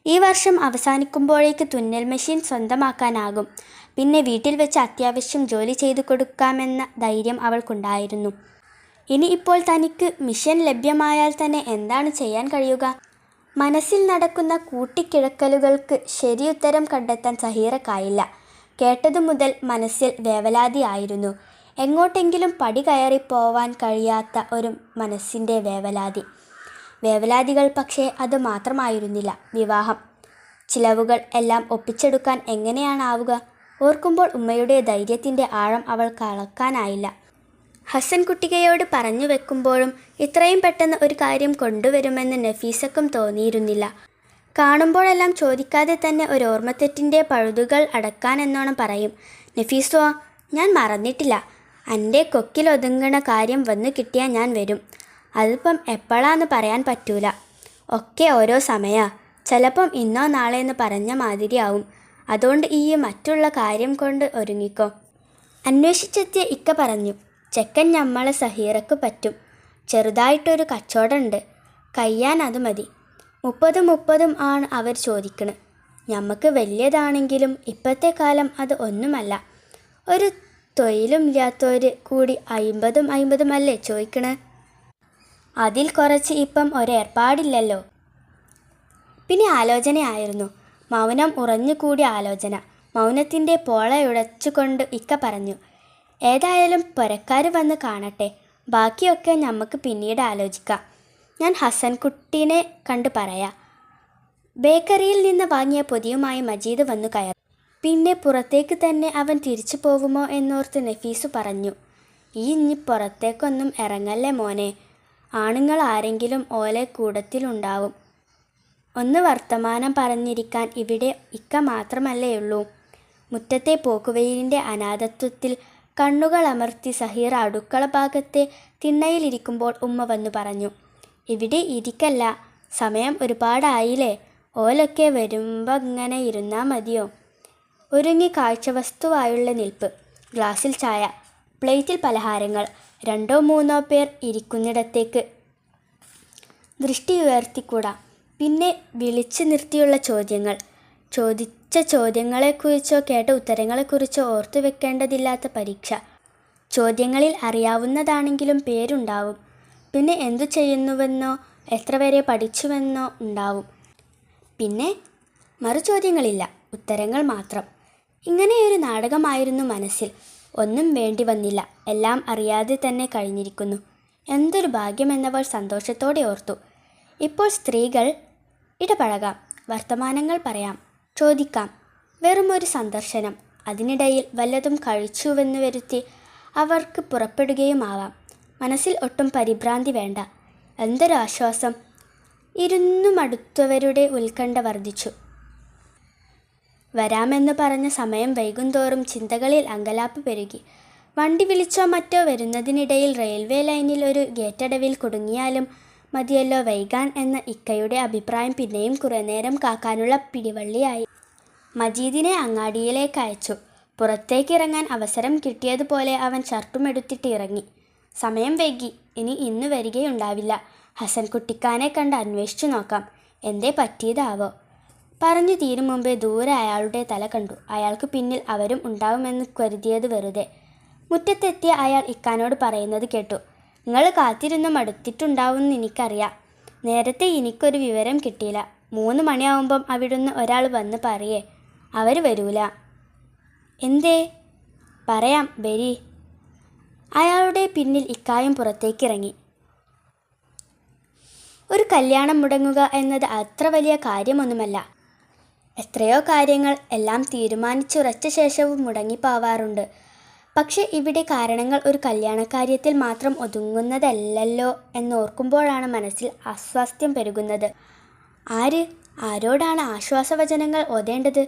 ഈ വർഷം അവസാനിക്കുമ്പോഴേക്ക് തുന്നൽ മെഷീൻ സ്വന്തമാക്കാനാകും. പിന്നെ വീട്ടിൽ വെച്ച് അത്യാവശ്യം ജോലി ചെയ്തു കൊടുക്കാമെന്ന ധൈര്യം അവൾക്കുണ്ടായിരുന്നു. ഇനി ഇപ്പോൾ തനിക്ക് മിഷൻ ലഭ്യമായാൽ തന്നെ എന്താണ് ചെയ്യാൻ കഴിയുക? മനസ്സിൽ നടക്കുന്ന കൂട്ടിക്കിഴക്കലുകൾക്ക് ശരിയുത്തരം കണ്ടെത്താൻ സഹീറക്കായില്ല. കേട്ടതു മുതൽ മനസ്സിൽ വേവലാതിയായിരുന്നു. എങ്ങോട്ടെങ്കിലും പടി കയറിപ്പോവാൻ കഴിയാത്ത ഒരു മനസ്സിൻ്റെ വേവലാതി. വേവലാതികൾ പക്ഷേ അത് മാത്രമായിരുന്നില്ല. വിവാഹം, ചിലവുകൾ എല്ലാം ഒപ്പിച്ചെടുക്കാൻ എങ്ങനെയാണാവുക? ഓർക്കുമ്പോൾ ഉമ്മയുടെ ധൈര്യത്തിൻ്റെ ആഴം അവൾക്ക് അളക്കാനായില്ല. ഹസൻ കുട്ടികയോട് പറഞ്ഞു വെക്കുമ്പോഴും ഇത്രയും പെട്ടെന്ന് ഒരു കാര്യം കൊണ്ടുവരുമെന്ന് നഫീസക്കും തോന്നിയിരുന്നില്ല. കാണുമ്പോഴെല്ലാം ചോദിക്കാതെ തന്നെ ഒരു ഓർമ്മത്തെറ്റിൻ്റെ പഴുതുകൾ അടക്കാനെന്നോണം പറയും. നഫീസോ, ഞാൻ മറന്നിട്ടില്ല. എൻ്റെ കൊക്കിലൊതുങ്ങണ കാര്യം വന്നു കിട്ടിയാൽ ഞാൻ വരും. അതിപ്പം എപ്പോഴാന്ന് പറയാൻ പറ്റൂല. ഒക്കെ ഓരോ സമയമാണ്. ചിലപ്പം ഇന്നോ നാളെയെന്ന് പറഞ്ഞ മാതിരിയാവും. അതുകൊണ്ട് ഈ മറ്റുള്ള കാര്യം കൊണ്ട് ഒരുങ്ങിക്കോ. അന്വേഷിച്ചെത്തിയ ഇക്ക പറഞ്ഞു, ചെക്കൻ ഞമ്മളെ സഹീറക്ക് പറ്റും. ചെറുതായിട്ടൊരു കച്ചവടമുണ്ട്. കയ്യാൻ അത് മതി. 30 ആണ് അവർ ചോദിക്കണത്. ഞമ്മക്ക് വലിയതാണെങ്കിലും ഇപ്പോഴത്തെ കാലം അത് ഒന്നുമല്ല. ഒരു തൊഴിലും ഇല്ലാത്തവർ കൂടി 50 അല്ലേ ചോദിക്കണേ? അതിൽ കുറച്ച് ഇപ്പം ഒരേർപ്പാടില്ലല്ലോ. പിന്നെ ആലോചനയായിരുന്നു. മൗനം ഉറഞ്ഞുകൂടിയ ആലോചന. മൗനത്തിൻ്റെ പോളയുടച്ചുകൊണ്ട് ഇക്ക പറഞ്ഞു, ഏതായാലും പുരക്കാർ വന്ന് കാണട്ടെ. ബാക്കിയൊക്കെ നമുക്ക് പിന്നീട് ആലോചിക്കാം. ഞാൻ ഹസൻകുട്ടീനെ കണ്ടു പറയാം. ബേക്കറിയിൽ നിന്ന് വാങ്ങിയ പൊതിയുമായി മജീദ് വന്നു കയറി. പിന്നെ പുറത്തേക്ക് തന്നെ അവൻ തിരിച്ചു പോവുമോ എന്നോർത്ത് നഫീസ് പറഞ്ഞു, ഇനി പുറത്തേക്കൊന്നും ഇറങ്ങല്ലേ മോനെ. ആണുങ്ങൾ ആരെങ്കിലും ഓലെ കൂടത്തിലുണ്ടാവും. ഒന്ന് വർത്തമാനം പറഞ്ഞിരിക്കാൻ ഇവിടെ ഇക്ക മാത്രമല്ലേ ഉള്ളൂ. മുറ്റത്തെ പോക്കുവെയിലിൻ്റെ അനാഥത്വത്തിൽ കണ്ണുകൾ അമർത്തി സഹീറ അടുക്കള ഭാഗത്തെ തിണ്ണയിലിരിക്കുമ്പോൾ ഉമ്മ വന്നു പറഞ്ഞു, ഇവിടെ ഇരിക്കല്ല, സമയം ഒരുപാടായില്ലേ. ഓലൊക്കെ വരുമ്പോൾ ഇങ്ങനെ ഇരുന്നാൽ മതിയോ? ഒരുങ്ങി കാഴ്ചവസ്തുവായുള്ള നിൽപ്പ്. ഗ്ലാസ്സിൽ ചായ, പ്ലേറ്റിൽ പലഹാരങ്ങൾ. 2-3 പേർ ഇരിക്കുന്നിടത്തേക്ക് ദൃഷ്ടി ഉയർത്തിക്കൂടാ. പിന്നെ വിളിച്ചു നിർത്തിയുള്ള ചോദ്യങ്ങൾ. ചോദിച്ച ചോദ്യങ്ങളെക്കുറിച്ചോ കേട്ട ഉത്തരങ്ങളെക്കുറിച്ചോ ഓർത്തു വെക്കേണ്ടതില്ലാത്ത പരീക്ഷ. ചോദ്യങ്ങളിൽ അറിയാവുന്നതാണെങ്കിലും പേരുണ്ടാവും. പിന്നെ എന്തു ചെയ്യുന്നുവെന്നോ എത്ര വരെ പഠിച്ചുവെന്നോ ഉണ്ടാവും. പിന്നെ മറുചോദ്യങ്ങളില്ല, ഉത്തരങ്ങൾ മാത്രം. ഇങ്ങനെയൊരു നാടകമായിരുന്നു മനസ്സിൽ. ഒന്നും വേണ്ടി വന്നില്ല. എല്ലാം അറിയാതെ തന്നെ കഴിഞ്ഞിരിക്കുന്നു. എന്തൊരു ഭാഗ്യമെന്നവൾ സന്തോഷത്തോടെ ഓർത്തു. ഇപ്പോൾ സ്ത്രീകൾ ഇടപഴകാം, വർത്തമാനങ്ങൾ പറയാം, ചോദിക്കാം. വെറുമൊരു സന്ദർശനം. അതിനിടയിൽ വല്ലതും കഴിച്ചുവെന്ന് വരുത്തി അവർക്ക് പുറപ്പെടുകയുമാവാം. മനസ്സിൽ ഒട്ടും പരിഭ്രാന്തി വേണ്ട. എന്തൊരു ആശ്വാസം. ഇരുന്നുമടുത്തവരുടെ ഉത്കണ്ഠ വർദ്ധിച്ചു. വരാമെന്ന് പറഞ്ഞ സമയം വൈകുന്തോറും ചിന്തകളിൽ അങ്കലാപ്പ് പെരുകി. വണ്ടി വിളിച്ചോ മറ്റോ വരുന്നതിനിടയിൽ റെയിൽവേ ലൈനിൽ ഒരു ഗേറ്റടവിൽ കുടുങ്ങിയാലും മതിയല്ലോ വൈകാൻ എന്ന ഇക്കയുടെ അഭിപ്രായം പിന്നെയും കുറേ നേരം കാക്കാനുള്ള പിടിവള്ളിയായി. മജീദിനെ അങ്ങാടിയിലേക്ക് അയച്ചു. പുറത്തേക്കിറങ്ങാൻ അവസരം കിട്ടിയതുപോലെ അവൻ ഷർട്ടുമെടുത്തിട്ട് ഇറങ്ങി. സമയം വൈകി, ഇന്ന് വരികയുണ്ടാവില്ല. ഹസൻകുട്ടിക്കാനെ കണ്ട് അന്വേഷിച്ചു നോക്കാം, എന്തേ പറ്റിയതാവോ. പറഞ്ഞു തീരും മുമ്പേ ദൂരെ അയാളുടെ തല കണ്ടു. അയാൾക്ക് പിന്നിൽ അവരും ഉണ്ടാവുമെന്ന് കരുതിയത് വെറുതെ. മുറ്റത്തെത്തിയ അയാൾ ഇക്കാനോട് പറയുന്നത് കേട്ടു. നിങ്ങൾ കാത്തിരുന്ന് മടുത്തിട്ടുണ്ടാവുമെന്ന് എനിക്കറിയാം. നേരത്തെ എനിക്കൊരു വിവരം കിട്ടിയില്ല. 3 മണിയാവുമ്പം അവിടുന്ന് ഒരാൾ വന്ന് പറയേ. അവർ വരൂല. എന്തേ? പറയാം, വരി. അയാളുടെ പിന്നിൽ ഇക്കായും പുറത്തേക്കിറങ്ങി. ഒരു കല്യാണം മുടങ്ങുക എന്നത് അത്ര വലിയ കാര്യമൊന്നുമല്ല. എത്രയോ കാര്യങ്ങൾ എല്ലാം തീരുമാനിച്ചുറച്ച ശേഷവും മുടങ്ങിപ്പോവാറുണ്ട്. പക്ഷെ ഇവിടെ കാരണങ്ങൾ ഒരു കല്യാണക്കാര്യത്തിൽ മാത്രം ഒതുങ്ങുന്നതല്ലല്ലോ എന്നോർക്കുമ്പോഴാണ് മനസ്സിൽ അസ്വാസ്ഥ്യം പെരുകുന്നത്. ആരോടാണ് ആശ്വാസവചനങ്ങൾ ഓതേണ്ടത്,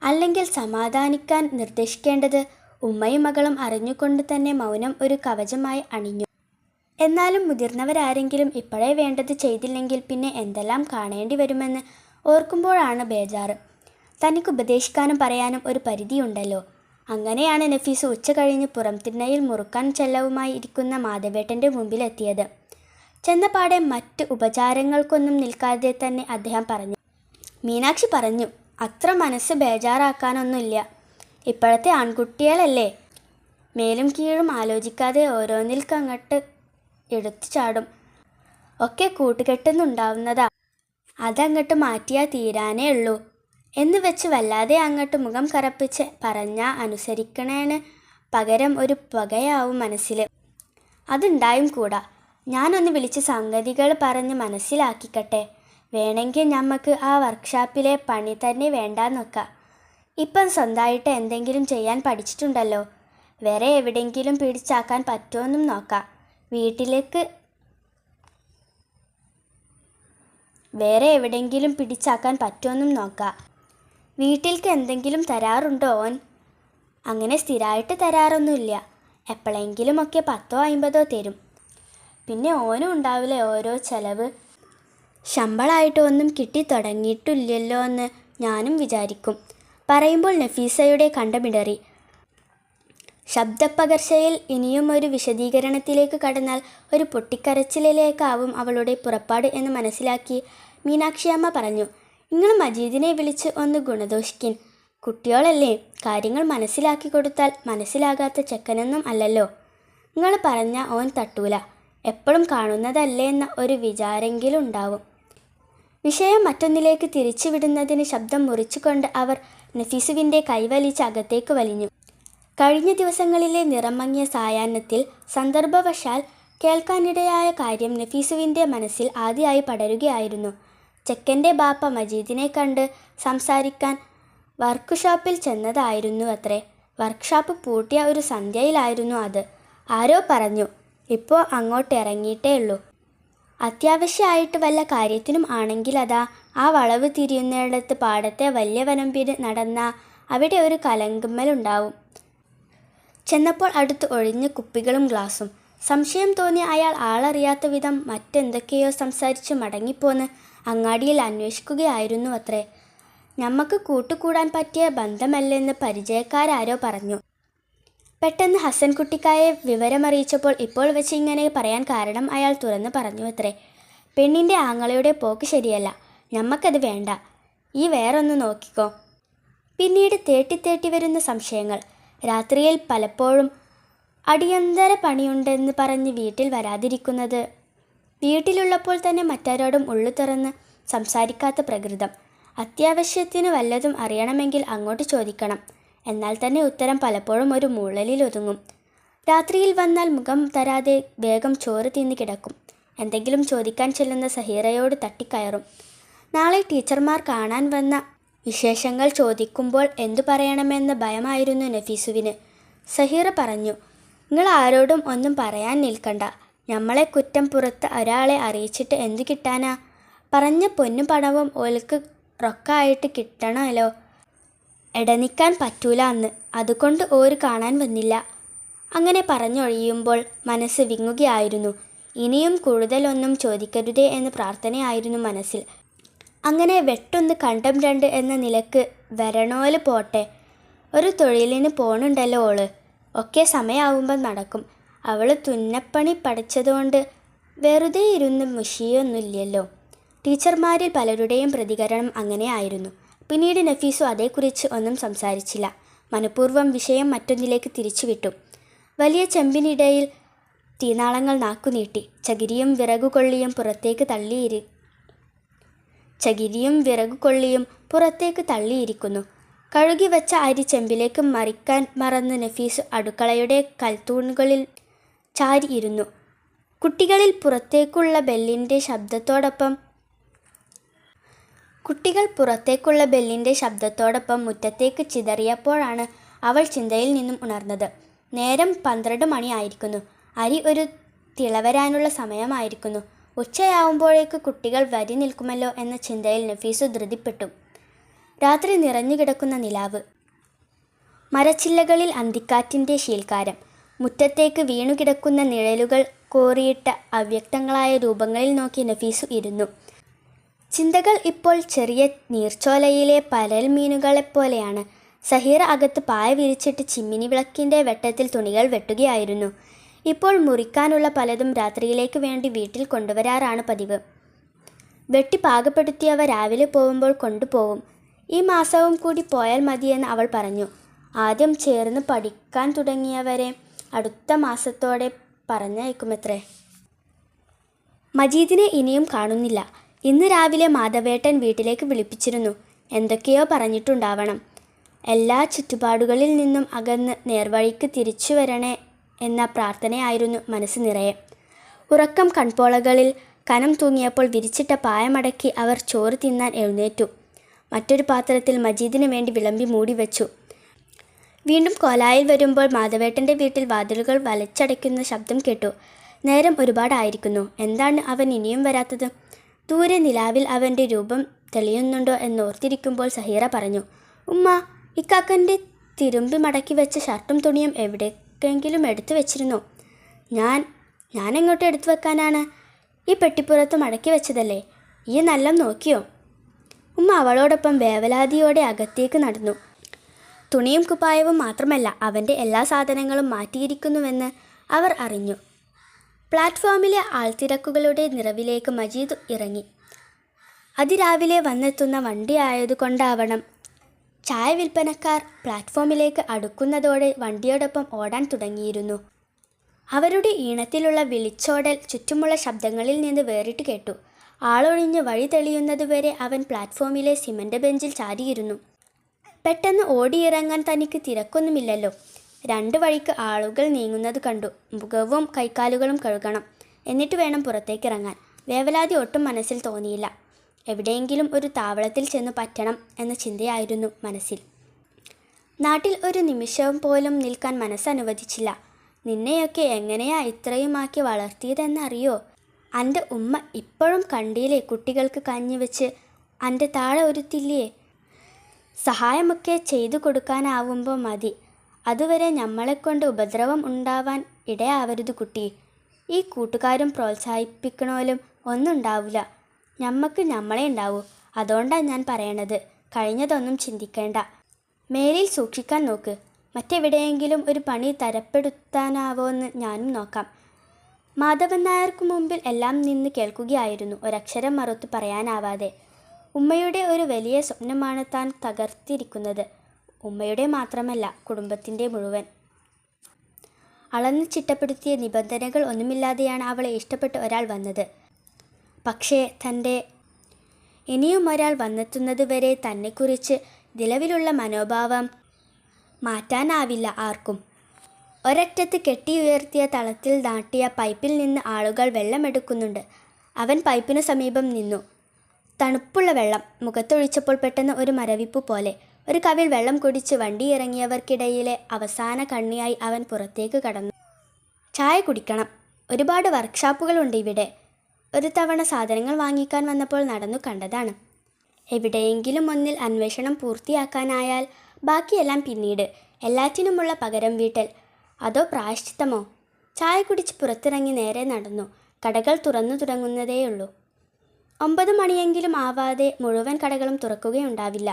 അല്ലെങ്കിൽ സമാധാനിക്കാൻ നിർദ്ദേശിക്കേണ്ടത്? ഉമ്മയും മകളും അറിഞ്ഞുകൊണ്ട് തന്നെ മൗനം ഒരു കവചമായി അണിഞ്ഞു. എന്നാലും മുതിർന്നവരാരെങ്കിലും ഇപ്പോഴേ വേണ്ടത് ചെയ്തില്ലെങ്കിൽ പിന്നെ എന്തെല്ലാം കാണേണ്ടി വരുമെന്ന് ഓർക്കുമ്പോഴാണ് ബേജാറ്. തനിക്ക് ഉപദേശിക്കാനും പറയാനും ഒരു പരിധിയുണ്ടല്ലോ. അങ്ങനെയാണ് നഫീസ് ഉച്ച കഴിഞ്ഞ് പുറംതിണ്ണയിൽ മുറുക്കാൻ ചെല്ലവുമായി ഇരിക്കുന്ന മാധവേട്ടൻ്റെ മുമ്പിലെത്തിയത്. ചെന്നപാടെ മറ്റ് ഉപചാരങ്ങൾക്കൊന്നും നിൽക്കാതെ തന്നെ അദ്ദേഹം പറഞ്ഞു. മീനാക്ഷി പറഞ്ഞു, അത്ര മനസ്സ് ബേജാറാക്കാനൊന്നുമില്ല. ഇപ്പോഴത്തെ ആൺകുട്ടികളല്ലേ, മേലും കീഴും ആലോചിക്കാതെ ഓരോന്നിൽക്കങ്ങോട്ട് എടുത്തു ചാടും. ഒക്കെ കൂട്ടുകെട്ടുന്നുണ്ടാവുന്നതാ. അതങ്ങോട്ട് മാറ്റിയാൽ തീരാനേ ഉള്ളൂ എന്ന് വെച്ച് വല്ലാതെ അങ്ങോട്ട് മുഖം കറപ്പിച്ച് പറഞ്ഞാൽ അനുസരിക്കണേന് പകരം ഒരു പകയാവും മനസ്സിൽ. അതുണ്ടായും കൂടാ. ഞാനൊന്ന് വിളിച്ച് സംഗതികൾ പറഞ്ഞ് മനസ്സിലാക്കിക്കട്ടെ. വേണമെങ്കിൽ ഞമ്മക്ക് ആ വർക്ക്ഷോപ്പിലെ പണി തന്നെ വേണ്ടാന്ന് വെക്കാം. ഇപ്പം സ്വന്തമായിട്ട് എന്തെങ്കിലും ചെയ്യാൻ പഠിച്ചിട്ടുണ്ടല്ലോ. വേറെ എവിടെയെങ്കിലും പിടിച്ചാക്കാൻ പറ്റുമെന്നും നോക്കാം. വീട്ടിലേക്ക് എന്തെങ്കിലും തരാറുണ്ടോ ഓൻ? അങ്ങനെ സ്ഥിരമായിട്ട് തരാറൊന്നുമില്ല. എപ്പോഴെങ്കിലുമൊക്കെ 10ഓ 50ഓ തരും. പിന്നെ ഓനും ഉണ്ടാവില്ലേ ഓരോ ചെലവ്. ശമ്പളമായിട്ട് ഒന്നും കിട്ടി തുടങ്ങിയിട്ടില്ലല്ലോ എന്ന് ഞാനും വിചാരിക്കും. പറയുമ്പോൾ നഫീസയുടെ കണ്ടമിടറി. ശബ്ദപ്പകർച്ചയിൽ ഇനിയും ഒരു വിശദീകരണത്തിലേക്ക് കടന്നാൽ ഒരു പൊട്ടിക്കരച്ചിലേക്കാവും അവളുടെ പുറപ്പാട് എന്ന് മനസ്സിലാക്കി മീനാക്ഷിയമ്മ പറഞ്ഞു. നിങ്ങൾ മജീദിനെ വിളിച്ച് ഒന്ന് ഗുണദോഷിക്കിൻ. കുട്ടിയോളല്ലേ, കാര്യങ്ങൾ മനസ്സിലാക്കി കൊടുത്താൽ മനസ്സിലാകാത്ത ചെക്കനൊന്നും അല്ലല്ലോ. നിങ്ങൾ പറഞ്ഞാൽ ഓൻ തട്ടൂല. എപ്പോഴും കാണുന്നതല്ലേ എന്ന ഒരു വിചാരെങ്കിലും ഉണ്ടാവും. വിഷയം മറ്റൊന്നിലേക്ക് തിരിച്ചുവിടുന്നതിന് ശബ്ദം മുറിച്ചുകൊണ്ട് അവർ നഫീസുവിൻ്റെ കൈവലിച്ച് അകത്തേക്ക് വലിഞ്ഞു. കഴിഞ്ഞ ദിവസങ്ങളിലെ നിറമങ്ങിയ സായാഹ്നത്തിൽ സന്ദർഭവശാൽ കേൾക്കാനിടയായ കാര്യം നഫീസുവിൻ്റെ മനസ്സിൽ ആദ്യമായി പടരുകയായിരുന്നു. ചെക്കൻ്റെ ബാപ്പ മജീദിനെ കണ്ട് സംസാരിക്കാൻ വർക്ക്ഷോപ്പിൽ ചെന്നതായിരുന്നു അത്രേ. വർക്ക്ഷോപ്പ് പൂട്ടിയ ഒരു സന്ധ്യയിലായിരുന്നു അത്. ആരോ പറഞ്ഞു, ഇപ്പോൾ അങ്ങോട്ടിറങ്ങിയിട്ടേ ഉള്ളൂ. അത്യാവശ്യമായിട്ട് വല്ല കാര്യത്തിനും ആണെങ്കിൽ അതാ ആ വളവ് തിരിയുന്നിടത്ത് പാടത്തെ വലിയ വനമ്പിന് നടന്ന അവിടെ ഒരു കലങ്കമ്മലുണ്ടാവും. ചെന്നപ്പോൾ അടുത്ത് ഒഴിഞ്ഞ കുപ്പികളും ഗ്ലാസും. സംശയം തോന്നിയ അയാൾ ആളറിയാത്ത വിധം മറ്റെന്തൊക്കെയോ സംസാരിച്ച് മടങ്ങിപ്പോന്ന് അങ്ങാടിയിൽ അന്വേഷിക്കുകയായിരുന്നു അത്രേ. ഞമ്മക്ക് കൂട്ടുകൂടാൻ പറ്റിയ ബന്ധമല്ലെന്ന് പരിചയക്കാരാരോ പറഞ്ഞു. പെട്ടെന്ന് ഹസൻകുട്ടിക്കായെ വിവരമറിയിച്ചപ്പോൾ ഇപ്പോൾ വെച്ച് ഇങ്ങനെ പറയാൻ കാരണം അയാൾ തുറന്ന് പറഞ്ഞു അത്രേ. പെണ്ണിൻ്റെ ആങ്ങളയുടെ പോക്ക് ശരിയല്ല, ഞമ്മക്കത് വേണ്ട. ഈ വേറൊന്ന് നോക്കിക്കോ. പിന്നീട് തേട്ടി വരുന്ന സംശയങ്ങൾ. രാത്രിയിൽ പലപ്പോഴും അടിയന്തര പണിയുണ്ടെന്ന് പറഞ്ഞ് വീട്ടിൽ വരാതിരിക്കുന്നത്. വീട്ടിലുള്ളപ്പോൾ തന്നെ മറ്റാരോടും ഉള്ളു തുറന്ന് സംസാരിക്കാത്ത പ്രകൃതം. അത്യാവശ്യത്തിന് വല്ലതും അറിയണമെങ്കിൽ അങ്ങോട്ട് ചോദിക്കണം. എന്നാൽ തന്നെ ഉത്തരം പലപ്പോഴും ഒരു മൂളലിൽ ഒതുങ്ങും. രാത്രിയിൽ വന്നാൽ മുഖം തരാതെ വേഗം ചോറ് തിന്ന് കിടക്കും. എന്തെങ്കിലും ചോദിക്കാൻ ചെല്ലുന്ന സഹീറയോട് തട്ടിക്കയറും. നാളെ ടീച്ചർമാർ കാണാൻ വന്ന വിശേഷങ്ങൾ ചോദിക്കുമ്പോൾ എന്തു പറയണമെന്ന ഭയമായിരുന്നു നഫീസുവിന്. സഹീറ പറഞ്ഞു, നിങ്ങൾ ആരോടും ഒന്നും പറയാൻ നിൽക്കണ്ട. നമ്മളെ കുറ്റം പുറത്ത് ഒരാളെ അറിയിച്ചിട്ട് എന്തു കിട്ടാനാ? പറഞ്ഞ പൊന്നും പണവും ഓൽക്ക് റൊക്കായിട്ട് കിട്ടണമല്ലോ. എടനിക്കാൻ പറ്റൂല അന്ന്, അതുകൊണ്ട് ഓര് കാണാൻ വന്നില്ല. അങ്ങനെ പറഞ്ഞൊഴിയുമ്പോൾ മനസ്സ് വിങ്ങുകയായിരുന്നു. ഇനിയും കൂടുതലൊന്നും ചോദിക്കരുതേ എന്ന് പ്രാർത്ഥനയായിരുന്നു മനസ്സിൽ. അങ്ങനെ വെട്ടൊന്ന് കണ്ടം രണ്ട് എന്ന നിലക്ക് വരണോല് പോട്ടെ, ഒരു തൊഴിലിന് പോണുണ്ടല്ലോ ഓള്, ഒക്കെ സമയമാവുമ്പോൾ നടക്കും. അവൾ തുന്നപ്പണി പഠിച്ചതുകൊണ്ട് വെറുതെ ഇരുന്ന് മുഷിയൊന്നുമില്ലല്ലോ. ടീച്ചർമാരിൽ പലരുടെയും പ്രതികരണം അങ്ങനെയായിരുന്നു. പിന്നീട് നഫീസു അതേക്കുറിച്ച് ഒന്നും സംസാരിച്ചില്ല. മനഃപൂർവ്വം വിഷയം മറ്റൊന്നിലേക്ക് തിരിച്ചുവിട്ടു. വലിയ ചെമ്പിനിടയിൽ തീനാളങ്ങൾ നാക്കുനീട്ടി. ചകിരിയും വിറകുകൊള്ളിയും പുറത്തേക്ക് തള്ളിയിരിക്കുന്നു. കഴുകി വച്ച അരി ചെമ്പിലേക്ക് മറിക്കാൻ മറന്ന് നഫീസു അടുക്കളയുടെ കൽത്തൂണുകളിൽ ചാരി ഇരുന്നു. കുട്ടികൾ പുറത്തേക്കുള്ള ബെല്ലിൻ്റെ ശബ്ദത്തോടൊപ്പം മുറ്റത്തേക്ക് ചിതറിയപ്പോഴാണ് അവൾ ചിന്തയിൽ നിന്നും ഉണർന്നത്. നേരം 12 മണിയായിരിക്കുന്നു. അരി ഒരു തിളവരാനുള്ള സമയമായിരിക്കുന്നു. ഉച്ചയാവുമ്പോഴേക്ക് കുട്ടികൾ വരി നിൽക്കുമല്ലോ എന്ന ചിന്തയിൽ നഫീസു ധൃതിപ്പെട്ടു. രാത്രി നിറഞ്ഞു കിടക്കുന്ന നിലാവ്, മരച്ചില്ലകളിൽ അന്തിക്കാറ്റിൻ്റെ ശീൽക്കാരം, മുറ്റത്തേക്ക് വീണുകിടക്കുന്ന നിഴലുകൾ കോറിയിട്ട അവ്യക്തങ്ങളായ രൂപങ്ങളിൽ നോക്കി നഫീസു ഇരുന്നു. ചിന്തകൾ ഇപ്പോൾ ചെറിയ നീർച്ചോലയിലെ പരൽ മീനുകളെപ്പോലെയാണ്. സഹീറ അകത്ത് പായ വിരിച്ചിട്ട് ചിമ്മിനി വിളക്കിൻ്റെ വെട്ടത്തിൽ തുണികൾ വെട്ടുകയായിരുന്നു. ഇപ്പോൾ മുറിക്കാനുള്ള പലതും രാത്രിയിലേക്ക് വേണ്ടി വീട്ടിൽ കൊണ്ടുവരാറാണ് പതിവ്. വെട്ടി പാകപ്പെടുത്തിയവ രാവിലെ പോകുമ്പോൾ കൊണ്ടുപോകും. ഈ മാസവും കൂടി പോയാൽ മതിയെന്ന് അവൾ പറഞ്ഞു. ആദ്യം ചേർന്ന് പഠിക്കാൻ തുടങ്ങിയവരെ അടുത്ത മാസത്തോടെ പറഞ്ഞയക്കുമത്രേ. മജീദിനെ ഇനിയും കാണുന്നില്ല. ഇന്ന് രാവിലെ മാധവേട്ടൻ വീട്ടിലേക്ക് വിളിപ്പിച്ചിരുന്നു. എന്തൊക്കെയോ പറഞ്ഞിട്ടുണ്ടാവണം. എല്ലാ ചുറ്റുപാടുകളിൽ നിന്നും അകന്ന് നേർവഴിക്ക് തിരിച്ചു വരണേ എന്ന പ്രാർത്ഥനയായിരുന്നു മനസ്സ് നിറയെ. ഉറക്കം കൺപോളകളിൽ കനം തൂങ്ങിയപ്പോൾ വിരിച്ചിട്ട പായമടക്കി അവർ ചോറ് തിന്നാൻ എഴുന്നേറ്റു. മറ്റൊരു പാത്രത്തിൽ മജീദിന് വേണ്ടി വിളമ്പി മൂടി വെച്ചു. വീണ്ടും കോലായിൽ വരുമ്പോൾ മാധവേട്ടൻ്റെ വീട്ടിൽ വാതിലുകൾ വലിച്ചടയ്ക്കുന്ന ശബ്ദം കേട്ടു. നേരം ഒരുപാടായിരിക്കുന്നു. എന്താണ് അവൻ ഇനിയും വരാത്തത്? ദൂരെ നിലാവിൽ അവൻ്റെ രൂപം തെളിയുന്നുണ്ടോ എന്നോർത്തിരിക്കുമ്പോൾ സഹീറ പറഞ്ഞു, ഉമ്മ, ഇക്കാക്കൻ്റെ തിരുമ്പി മടക്കി വെച്ച ഷർട്ടും തുണിയും എവിടേക്കെങ്കിലും എടുത്തു വെച്ചിരുന്നോ? ഞാൻ എങ്ങോട്ട് എടുത്തു വെക്കാനാണ്? ഈ പെട്ടിപ്പുറത്ത് മടക്കി വെച്ചതല്ലേ? ഈ നല്ല നോക്കിയോ? ഉമ്മ അവളോടൊപ്പം വേവലാതിയോടെ അകത്തേക്ക് നടന്നു. തുണിയും കുപ്പായവും മാത്രമല്ല, അവൻ്റെ എല്ലാ സാധനങ്ങളും മാറ്റിയിരിക്കുന്നുവെന്ന് അവർ അറിഞ്ഞു. പ്ലാറ്റ്ഫോമിലെ ആൾത്തിരക്കുകളുടെ നിറവിലേക്ക് മജീദ് ഇറങ്ങി. അതിരാവിലെ വന്നെത്തുന്ന വണ്ടിയായതുകൊണ്ടാവണം ചായ വിൽപ്പനക്കാർ പ്ലാറ്റ്ഫോമിലേക്ക് അടുക്കുന്നതോടെ വണ്ടിയോടൊപ്പം ഓടാൻ തുടങ്ങിയിരുന്നു. അവരുടെ ഈണത്തിലുള്ള വിളിച്ചോടൽ ചുറ്റുമുള്ള ശബ്ദങ്ങളിൽ നിന്ന് വേറിട്ട് കേട്ടു. ആളൊഴിഞ്ഞ് വഴി തെളിയുന്നതുവരെ അവൻ പ്ലാറ്റ്ഫോമിലെ സിമൻ്റ് ബെഞ്ചിൽ ചാരിയിരുന്നു. പെട്ടെന്ന് ഓടിയിറങ്ങാൻ തനിക്ക് തിരക്കൊന്നുമില്ലല്ലോ. 2 വഴിക്ക് ആളുകൾ നീങ്ങുന്നത് കണ്ടു. മുഖവും കൈക്കാലുകളും കഴുകണം, എന്നിട്ട് വേണം പുറത്തേക്കിറങ്ങാൻ. വേവലാതി ഒട്ടും മനസ്സിൽ തോന്നിയില്ല. എവിടെയെങ്കിലും ഒരു താവളത്തിൽ ചെന്ന് പറ്റണം എന്ന ചിന്തയായിരുന്നു മനസ്സിൽ. നാട്ടിൽ ഒരു നിമിഷം പോലും നിൽക്കാൻ മനസ്സനുവദിച്ചില്ല. നിന്നെയൊക്കെ എങ്ങനെയാ ഇത്രയുമാക്കി വളർത്തിയതെന്നറിയോ? അൻ്റെ ഉമ്മ ഇപ്പോഴും കണ്ടിയില്ലേ കുട്ടികൾക്ക് കഞ്ഞി വെച്ച് അൻ്റെ താഴെ ഒരുത്തില്ലേ? സഹായമൊക്കെ ചെയ്തു കൊടുക്കാനാവുമ്പോൾ മതി. അതുവരെ നമ്മളെക്കൊണ്ട് ഉപദ്രവം ഉണ്ടാവാൻ ഇടയാവരുത് കുട്ടി. ഈ കൂട്ടുകാരും പ്രോത്സാഹിപ്പിക്കണോലും ഒന്നും ഉണ്ടാവില്ല. ഞമ്മക്ക് നമ്മളെ ഉണ്ടാവൂ. അതുകൊണ്ടാണ് ഞാൻ പറയണത്. കഴിഞ്ഞതൊന്നും ചിന്തിക്കേണ്ട. മേലിൽ സൂക്ഷിക്കാൻ നോക്ക്. മറ്റെവിടെയെങ്കിലും ഒരു പണി തരപ്പെടുത്താനാവോന്ന് ഞാനും നോക്കാം. മാധവൻ നായർക്കു മുമ്പിൽ എല്ലാം നിന്ന് കേൾക്കുകയായിരുന്നു, ഒരക്ഷരം മറുത്ത് പറയാനാവാതെ. ഉമ്മയുടെ ഒരു വലിയ സ്വപ്നമാണ് താൻ തകർത്തിരിക്കുന്നത്. ഉമ്മയുടെ മാത്രമല്ല, കുടുംബത്തിൻ്റെ മുഴുവൻ. അളന്ന് ചിട്ടപ്പെടുത്തിയ നിബന്ധനകൾ ഒന്നുമില്ലാതെയാണ് അവളെ ഇഷ്ടപ്പെട്ട ഒരാൾ വന്നത്. പക്ഷേ ഇനിയും ഒരാൾ വന്നെത്തുന്നത് വരെ തന്നെക്കുറിച്ച് നിലവിലുള്ള മനോഭാവം മാറ്റാനാവില്ല ആർക്കും. ഒരറ്റത്ത് കെട്ടിയുയർത്തിയ തളത്തിൽ നാട്ടിയ പൈപ്പിൽ നിന്ന് ആളുകൾ വെള്ളമെടുക്കുന്നുണ്ട്. അവൻ പൈപ്പിനു സമീപം നിന്നു. തണുപ്പുള്ള വെള്ളം മുഖത്തൊഴിച്ചപ്പോൾ പെട്ടെന്ന് ഒരു മരവിപ്പ് പോലെ. ഒരു കവിൾ വെള്ളം കുടിച്ച് വണ്ടിയിറങ്ങിയവർക്കിടയിലെ അവസാന കണ്ണിയായി അവൻ പുറത്തേക്ക് കടന്നു. ചായ കുടിക്കണം. ഒരുപാട് വർക്ക്ഷോപ്പുകളുണ്ട് ഇവിടെ. ഒരു തവണ സാധനങ്ങൾ വാങ്ങിക്കാൻ വന്നപ്പോൾ നടന്നു കണ്ടതാണ്. എവിടെയെങ്കിലും ഒന്നിൽ അന്വേഷണം പൂർത്തിയാക്കാനായാൽ ബാക്കിയെല്ലാം പിന്നീട്. എല്ലാറ്റിനുമുള്ള പകരം വീട്ടൽ. അതോ പ്രായശ്ചിത്തമോ? ചായ കുടിച്ച് പുറത്തിറങ്ങി നേരെ നടന്നു. കടകൾ തുറന്നു തുടങ്ങുന്നതേയുള്ളൂ. 9 മണിയെങ്കിലും ആവാതെ മുഴുവൻ കടകളും തുറക്കുകയുണ്ടാവില്ല.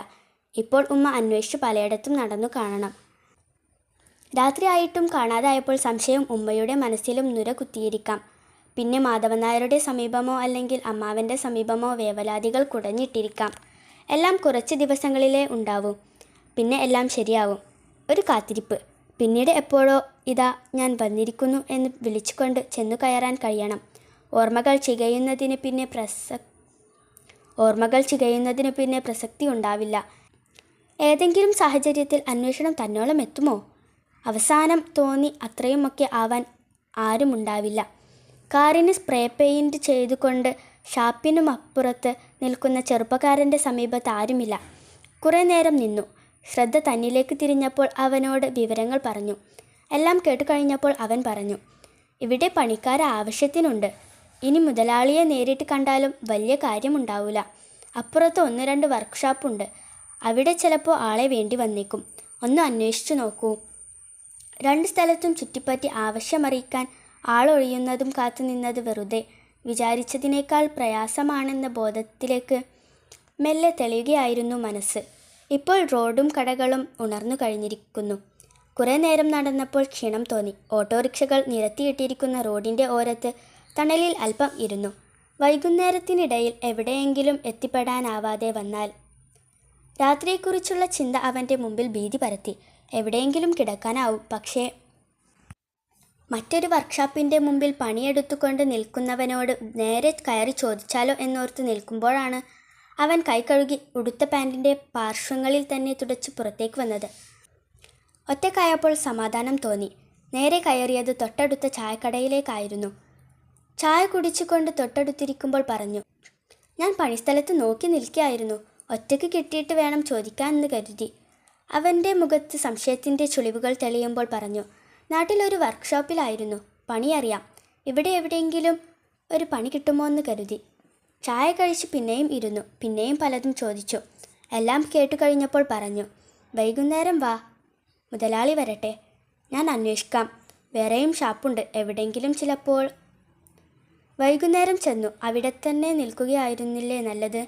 ഇപ്പോൾ ഉമ്മ അന്വേഷിച്ചു പലയിടത്തും നടന്നു കാണണം. രാത്രിയായിട്ടും കാണാതായപ്പോൾ സംശയം ഉമ്മയുടെ മനസ്സിലും നുര കുത്തിയിരിക്കാം. പിന്നെ മാധവൻ നായരുടെ സമീപമോ അല്ലെങ്കിൽ അമ്മാവൻ്റെ സമീപമോ വേവലാതികൾ കുടഞ്ഞിട്ടിരിക്കാം. എല്ലാം കുറച്ച് ദിവസങ്ങളിലേ ഉണ്ടാവൂ. പിന്നെ എല്ലാം ശരിയാവും. ഒരു കാത്തിരിപ്പ്. പിന്നീട് എപ്പോഴോ ഇതാ ഞാൻ വന്നിരിക്കുന്നു എന്ന് വിളിച്ചുകൊണ്ട് ചെന്നു കയറാൻ കഴിയണം. ഓർമ്മകൾ ചികയുന്നതിന് പിന്നെ പ്രസക്തി ഉണ്ടാവില്ല. ഏതെങ്കിലും സാഹചര്യത്തിൽ അന്വേഷണം തന്നോളം എത്തുമോ? അവസാനം തോന്നി അത്രയുമൊക്കെ ആവാൻ ആരുമുണ്ടാവില്ല. കാറിന് സ്പ്രേ പെയിൻറ് ചെയ്തുകൊണ്ട് ഷാപ്പിനുമപ്പുറത്ത് നിൽക്കുന്ന ചെറുപ്പക്കാരൻ്റെ സമീപത്ത് ആരുമില്ല. കുറേ നേരം നിന്നു. ശ്രദ്ധ തന്നിലേക്ക് തിരിഞ്ഞപ്പോൾ അവനോട് വിവരങ്ങൾ പറഞ്ഞു. എല്ലാം കേട്ടുകഴിഞ്ഞപ്പോൾ അവൻ പറഞ്ഞു, ഇവിടെ പണിക്കാർ ആവശ്യത്തിനുണ്ട്. ഇനി മുതലാളിയെ നേരിട്ട് കണ്ടാലും വലിയ കാര്യമുണ്ടാവില്ല. അപ്പുറത്ത് 1-2 വർക്ക്ഷോപ്പുണ്ട്. അവിടെ ചിലപ്പോൾ ആളെ വേണ്ടി വന്നേക്കും. ഒന്ന് അന്വേഷിച്ചു നോക്കൂ. 2 സ്ഥലത്തും ചുറ്റിപ്പറ്റി ആവശ്യമറിയിക്കാൻ ആളൊഴിയുന്നതും കാത്തുനിന്നത് വെറുതെ. വിചാരിച്ചതിനേക്കാൾ പ്രയാസമാണെന്ന ബോധത്തിലേക്ക് മെല്ലെ തെളിയുകയായിരുന്നു മനസ്സ്. ഇപ്പോൾ റോഡും കടകളും ഉണർന്നു കഴിഞ്ഞിരിക്കുന്നു. കുറേ നേരം നടന്നപ്പോൾ ക്ഷീണം തോന്നി. ഓട്ടോറിക്ഷകൾ നിരത്തിയിട്ടിരിക്കുന്ന റോഡിൻ്റെ ഓരത്ത് തണലിൽ അല്പം ഇരുന്നു. വൈകുന്നേരത്തിനിടയിൽ എവിടെയെങ്കിലും എത്തിപ്പെടാനാവാതെ വന്നാൽ. രാത്രിയെക്കുറിച്ചുള്ള ചിന്ത അവൻ്റെ മുമ്പിൽ ഭീതി പരത്തി. എവിടെയെങ്കിലും കിടക്കാനാവും. പക്ഷേ മറ്റൊരു വർക്ക്ഷോപ്പിൻ്റെ മുമ്പിൽ പണിയെടുത്തുകൊണ്ട് നിൽക്കുന്നവനോട് നേരെ കയറി ചോദിച്ചാലോ എന്നോർത്ത് നിൽക്കുമ്പോഴാണ് അവൻ കൈ കഴുകി ഉടുത്ത പാൻറ്റിൻ്റെ പാർശ്വങ്ങളിൽ തന്നെ തുടച്ച് പുറത്തേക്ക് വന്നത്. ഒറ്റക്കായപ്പോൾ സമാധാനം തോന്നി. നേരെ കയറിയത് തൊട്ടടുത്ത ചായക്കടയിലേക്കായിരുന്നു. ചായ കുടിച്ചുകൊണ്ട് തൊട്ടടുത്തിരിക്കുമ്പോൾ പറഞ്ഞു, ഞാൻ പണിസ്ഥലത്ത് നോക്കി നിൽക്കുകയായിരുന്നു. ഒറ്റയ്ക്ക് കിട്ടിയിട്ട് വേണം ചോദിക്കാമെന്ന് കരുതി. അവൻ്റെ മുഖത്ത് സംശയത്തിൻ്റെ ചുളിവുകൾ തെളിയുമ്പോൾ പറഞ്ഞു, നാട്ടിലൊരു വർക്ക്ഷോപ്പിലായിരുന്നു. പണിയറിയാം. ഇവിടെ എവിടെയെങ്കിലും ഒരു പണി കിട്ടുമോ എന്ന് കരുതി. ചായ കഴിച്ച് പിന്നെയും ഇരുന്നു. പിന്നെയും പലതും ചോദിച്ചു. എല്ലാം കേട്ടുകഴിഞ്ഞപ്പോൾ പറഞ്ഞു, വൈകുന്നേരം വാ, മുതലാളി വരട്ടെ, ഞാൻ അന്വേഷിക്കാം. വേറെയും ഷാപ്പുണ്ട്. എവിടെയെങ്കിലും ചിലപ്പോൾ. വൈകുന്നേരം ചെന്നു. അവിടെ തന്നെ നിൽക്കുകയായിരുന്നില്ലേ നല്ലത്?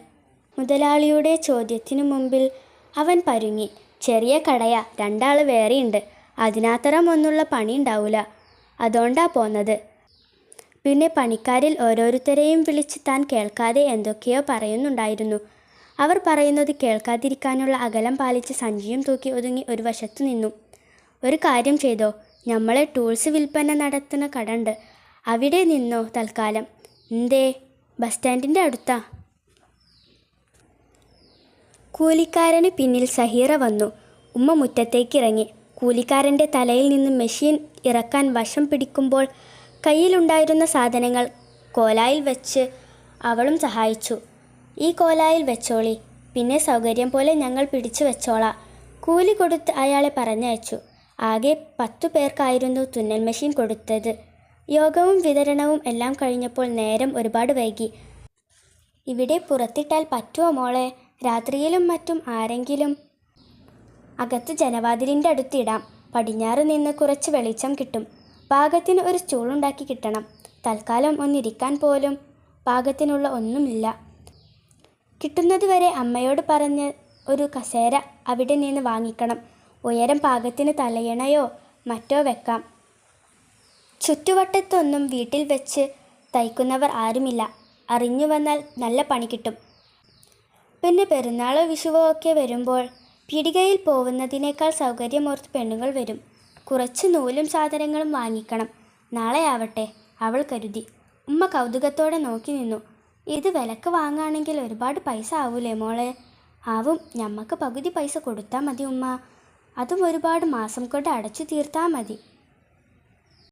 മുതലാളിയുടെ ചോദ്യത്തിനു മുമ്പിൽ അവൻ പരുങ്ങി. ചെറിയ കടയാ, 2 ആൾ വേറെയുണ്ട്. അതിനാത്തരം ഒന്നുള്ള പണി ഉണ്ടാവില്ല. അതുകൊണ്ടാ പോന്നത്. പിന്നെ പണിക്കാരിൽ ഓരോരുത്തരെയും വിളിച്ച് താൻ കേൾക്കാതെ എന്തൊക്കെയോ പറയുന്നുണ്ടായിരുന്നു. അവർ പറയുന്നത് കേൾക്കാതിരിക്കാനുള്ള അകലം പാലിച്ച് സഞ്ചിയും തൂക്കി ഒതുങ്ങി ഒരു വശത്തു നിന്നു. ഒരു കാര്യം ചെയ്തോ, നമ്മളെ ടൂൾസ് വിൽപ്പന നടത്തുന്ന കടണ്ട്. അവിടെ നിന്നോ തൽക്കാലം. എന്തേ? ബസ് സ്റ്റാൻഡിൻ്റെ അടുത്താ. കൂലിക്കാരന് പിന്നിൽ സഹീറ വന്നു. ഉമ്മ മുറ്റത്തേക്കിറങ്ങി. കൂലിക്കാരൻ്റെ തലയിൽ നിന്ന് മെഷീൻ ഇറക്കാൻ വശം പിടിക്കുമ്പോൾ കയ്യിലുണ്ടായിരുന്ന സാധനങ്ങൾ കോലായിൽ വെച്ച് അവളും സഹായിച്ചു. ഈ കോലായിൽ വെച്ചോളി, പിന്നെ സൗകര്യം പോലെ ഞങ്ങൾ പിടിച്ചു വെച്ചോളാം. കൂലി കൊടുത്ത് അയാളെ പറഞ്ഞയച്ചു. ആകെ 10 പേർക്കായിരുന്നു തുന്നൽ മെഷീൻ കൊടുത്തത്. യോഗവും വിതരണവും എല്ലാം കഴിഞ്ഞപ്പോൾ നേരം ഒരുപാട് വൈകി. ഇവിടെ പുറത്തിട്ടാൽ പറ്റുമോ മോളെ? രാത്രിയിലും മറ്റും ആരെങ്കിലും? അകത്ത് ജനവാതിലിൻ്റെ അടുത്തിടാം. പടിഞ്ഞാറ് നിന്ന് കുറച്ച് വെളിച്ചം കിട്ടും. പാകത്തിന് ഒരു സ്റ്റൂളുണ്ടാക്കി കിട്ടണം. തൽക്കാലം ഒന്നിരിക്കാൻ പോലും പാകത്തിനുള്ള ഒന്നുമില്ല. കിട്ടുന്നതുവരെ അമ്മയോട് പറഞ്ഞ് ഒരു കസേര അവിടെ നിന്ന് വാങ്ങിക്കണം. ഉയരം പാകത്തിന് തലയണയോ മറ്റോ വെക്കാം. ചുറ്റുവട്ടത്തൊന്നും വീട്ടിൽ വെച്ച് തയ്ക്കുന്നവർ ആരുമില്ല. അറിഞ്ഞു വന്നാൽ നല്ല പണി കിട്ടും. പിന്നെ പെരുന്നാളോ വിഷുവോ ഒക്കെ വരുമ്പോൾ പീടികയിൽ പോകുന്നതിനേക്കാൾ സൗകര്യമോർത്ത് പെണ്ണുങ്ങൾ വരും. കുറച്ച് നൂലും സാധനങ്ങളും വാങ്ങിക്കണം. നാളെ ആവട്ടെ, അവൾ കരുതി. ഉമ്മ കൗതുകത്തോടെ നോക്കി നിന്നു. ഇത് വിലക്ക് വാങ്ങുകയാണെങ്കിൽ ഒരുപാട് പൈസ ആവൂലേ മോളെ? ആവും. ഞമ്മക്ക് പകുതി പൈസ കൊടുത്താൽ മതി ഉമ്മ. അതും ഒരുപാട് മാസം കൊണ്ട് അടച്ചു തീർത്താൽ മതി.